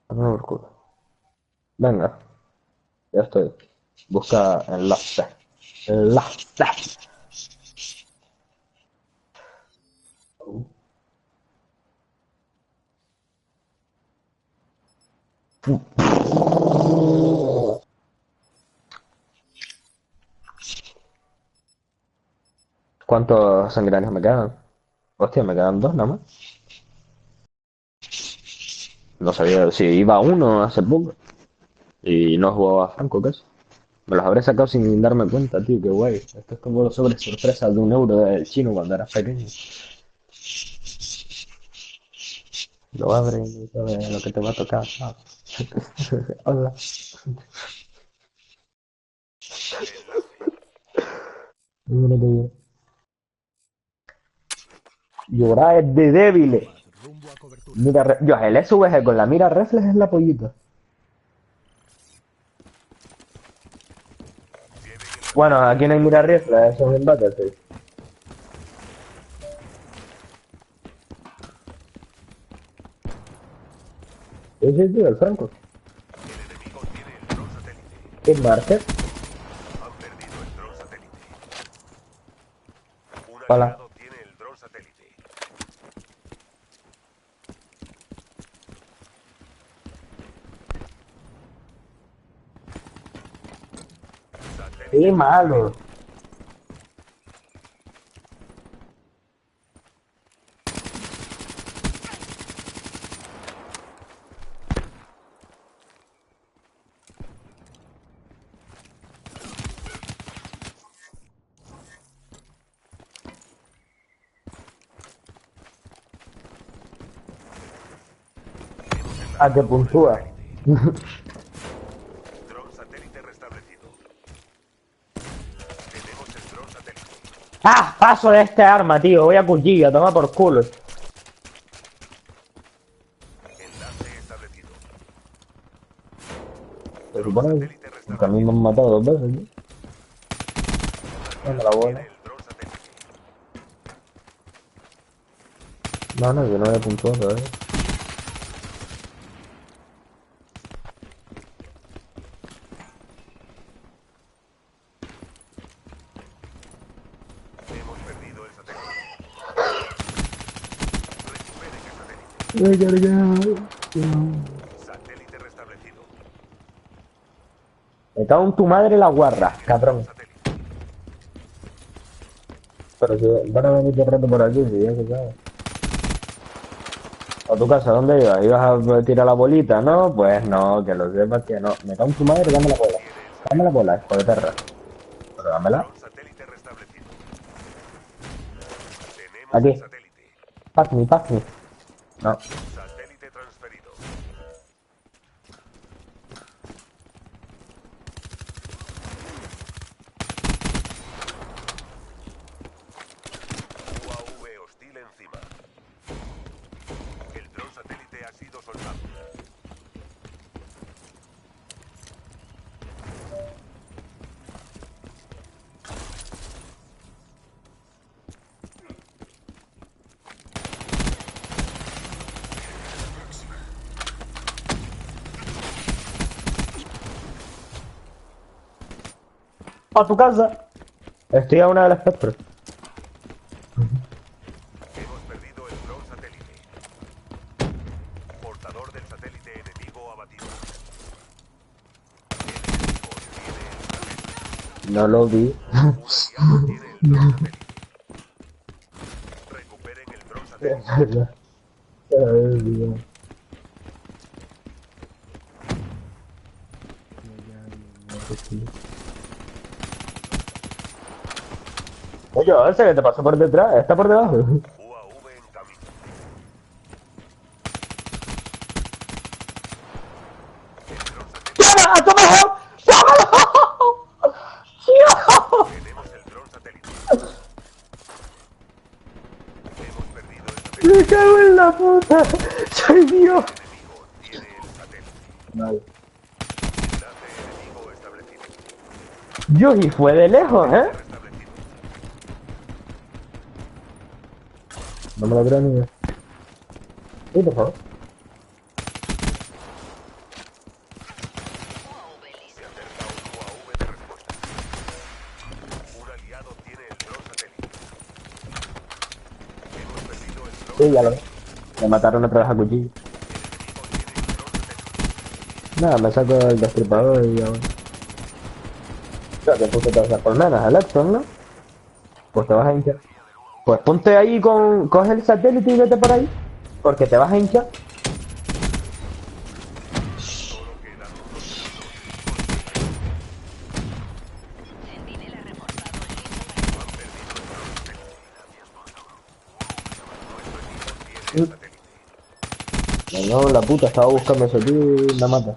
Dame por culo. Venga, ya estoy. Busca enlace. Enlace. ¿Cuántos sanguinarios me quedan? Hostia, me quedan dos nada más. No sabía si iba uno hace poco. Y no jugaba a Franco casi. Me los habré sacado sin darme cuenta, tío, qué guay. Esto es como los sobres sorpresa de 1 euro del chino cuando eras pequeño. Lo abres y sabes lo que te va a tocar. Ah. Hola. Mira qué bien. Llorar es de débiles. Rumbo a cobertura. Mira, yo, el SVG con la mira reflex es la pollita. Bueno, aquí no hay mira reflex, eso es en Battlefield. Sí, sí, el Franco. El enemigo tiene el dron satélite. ¿Qué market? Han perdido el dron satélite. Un Hola. aliado tiene el dron satélite. Qué malo. A que puntúa. Dron satélite restablecido. Tenemos el dron satélite. ¡Ah! Paso de este arma, tío. Voy a cuchilla, toma por culo. Enlace establecido. Se supone que a mí me han matado 2 veces, ¿no? Dame la bola. El dron satélite. No, no, yo no he puntuado todavía. Hemos perdido el satélite. Recuperen el satélite. Satélite restablecido. Me cago en tu madre la guarra, cabrón. Satélite. Pero si van a venir todo el rato por aquí, si ya se sabe. ¿A tu casa dónde ibas? ¿Ibas a tirar la bolita? No, pues no, que lo sepas que no. Me cago en tu madre, dame la bola. Dame la bola, hijo de perra. Pero dámela. Dron satélite restablecido. Tenemos Aquí. el satélite. Pack me. No. Satélite transferido. UAV hostil encima. El dron satélite ha sido soltado. ¡A tu casa! Estoy a una de las espectro. Hemos perdido el dron satélite. Portador del satélite enemigo abatido. El enemigo tiene el satélite. No lo vi. Un aliado tiene el dron satélite. Recuperen el dron satélite. Oye, ese que te pasó por detrás, está por debajo. UAV en camino. El dron satélite. ¡Toma! ¡A tu mejor! ¡Tómalo! ¡Tío! Tenemos el dron satélite. Hemos perdido el satélite. ¡Me cago en la puta! ¡Soy Dios! El enemigo tiene el satélite. Vale. Enlace enemigo establecido. Dios, y fue de lejos, ¿eh? Restablecido. No me lo creo ni yo. Sí, por favor. Se acerca un UAV de respuesta. Un aliado tiene el dron satélite. Hemos perdido el dron. Sí, ya lo veo. Me mataron otra vez a cuchillo. Nada, me saco el destripador y ya. O sea, que puse todas las colmenas, Electron, ¿no? Pues te vas a hinchar. Pues ponte ahí con... Coge el satélite y vete por ahí. Porque te vas a hinchar. Centinela reportado listo para el despliegue. No, la puta, estaba buscando ese tío y la mata.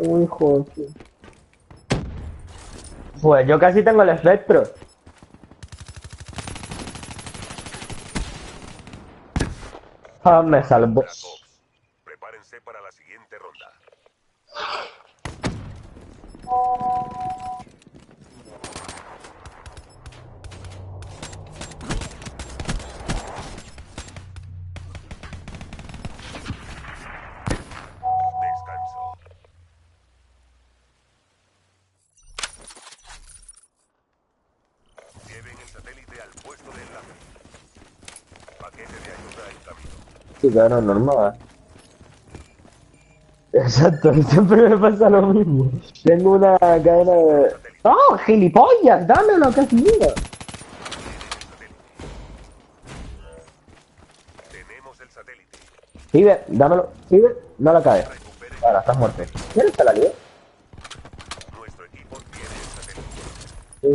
Uy, hijo de... Pues yo casi tengo el espectro. Ah, me salvó. Black Ops. Prepárense para la siguiente ronda. Descanso. Lleven el satélite al puesto de enlace. Paquete de ayuda en camino. Sí, claro, normal. Exacto, siempre me pasa lo mismo. Tengo una cadena de... ¡Oh, gilipollas! ¡Dámelo, que es mío! Tenemos el satélite. Pibe, dámelo. Pibe, no la caes. Recuperen. Ahora, estás muerto. ¿Quieres que la líe? Nuestro equipo tiene el satélite. Sí.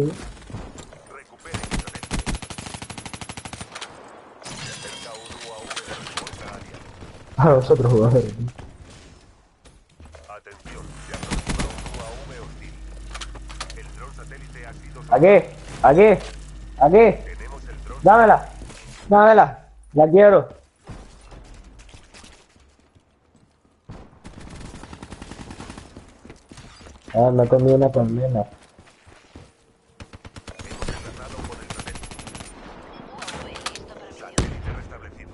Recuperen el satélite. Se acerca un UAV de respuesta aliado. A nosotros, jugadores. Atención, se aproxima un UAV hostil. El dron satélite ha sido... Aquí, aquí, aquí. Tenemos el dron. Dámela. Dámela. La quiero. Ah, me comí una palmera. Hemos enlazado con el satélite. UAV listo para misión. Satélite restablecido.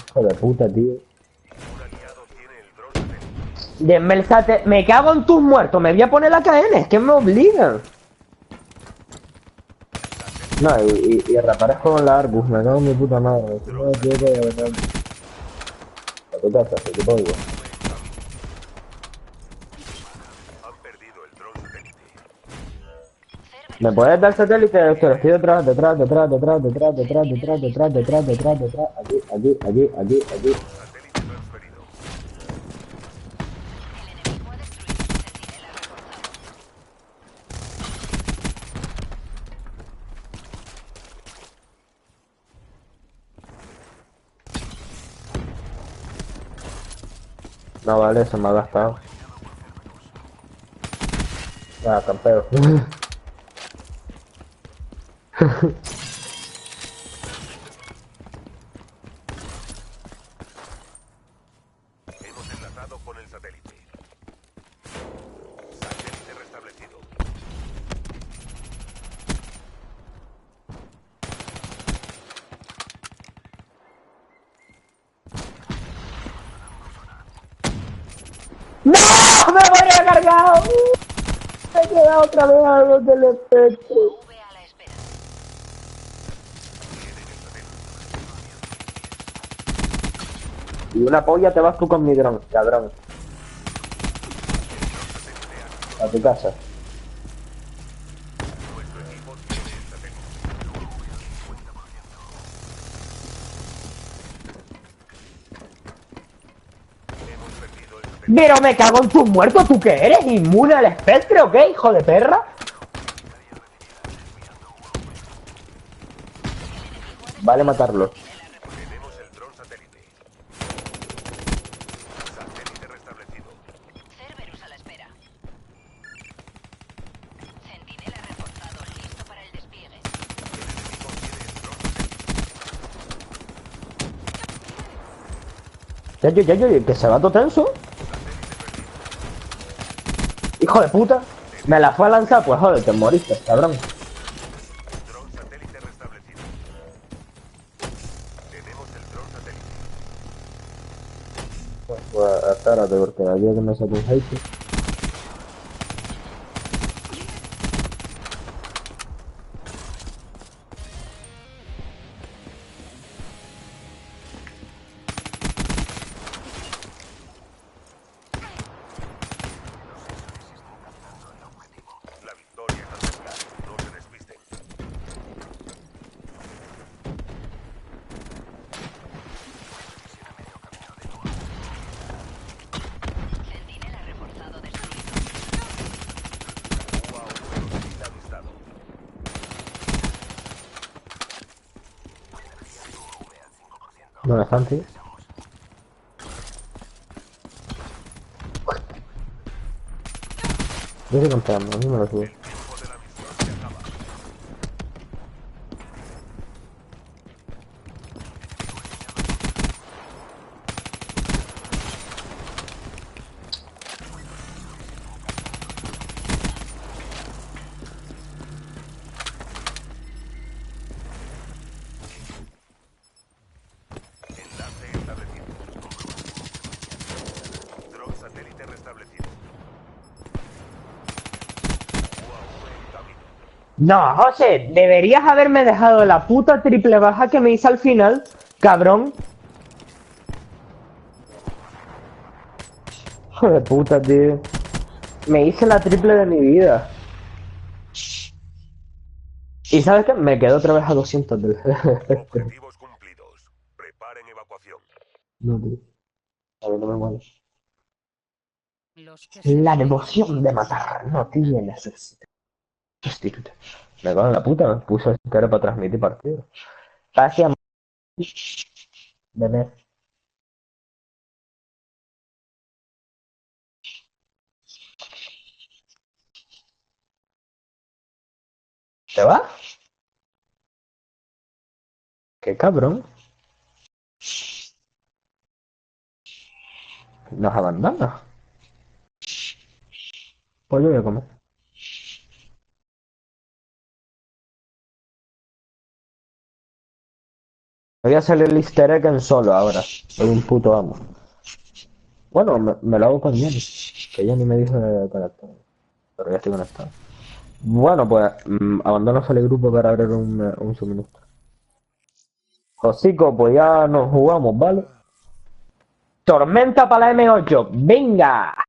Hijo de puta, tío. Un aliado tiene el dron satélite. Denme el satélite. Me cago en tus muertos. Me voy a poner la KN. Es que me obligan. No, y reaparezco con la Argus. Me cago en mi puta madre. Si no, tío, que de verdad. A tu casa, si te pongo. Han perdido el dron satélite. ¿Me puedes dar satélite? Que lo estoy detrás. Aquí. Satélite transferido. El enemigo ha destruido su centinela reforzado. No, vale, se me ha gastado. Ah, campeo. Hemos enlazado con el satélite. Satélite restablecido. ¡No! ¡Me voy a cargar! Me he quedado otra vez a los del espectro. UAV a la espera. Y una polla te vas tú con mi dron, cabrón. A tu casa. Nuestro equipo tiene el satélite. Hemos perdido el satélite. Pero me cago en tus muertos, ¿tú qué eres? ¿Inmune al espectro o qué, hijo de perra? Vale matarlo. Tenemos el dron satélite. Satélite restablecido. Cerberus a la espera. Centinela reportado listo para el despliegue. Ya, que se va todo tenso. hijo de puta. Me la fue a lanzar, pues joder, te moriste, cabrón. Dron satélite restablecido. Tenemos el dron satélite. Pues espérate, porque de aquí a que me saque un hate. La victoria está cerca. No se despisten. Centinela reforzado destruido. UAV hostil avistado. ¿Dónde están, tío? Yo estoy campeando, a mí me lo subo. El tiempo de la misión se acaba. Enlace establecido. Dron satélite restablecido. UAV en camino. No, José, deberías haberme dejado la puta triple baja que me hice al final, cabrón. Hijo de puta, tío. Me hice la triple de mi vida. ¿Y sabes qué? Me quedo otra vez a 200 del... Objetivos cumplidos. Preparen evacuación. No, tío. A ver, no me muero. Los que se La devoción de matar no tiene sustituto. Me cago en la puta, me puso el cara para transmitir partido. Gracias, bebé. ¿Te vas? Qué cabrón. Nos abandona. Pues yo voy a comer. Voy a salir el easter egg en solo ahora. Soy un puto amo. Bueno, me lo hago con Jenny. Que Jenny me dijo de conectar. Pero ya estoy conectado. Bueno, pues abandono el grupo para abrir un suministro. Josico, pues ya nos jugamos, ¿vale? Tormenta para la M8. ¡Venga!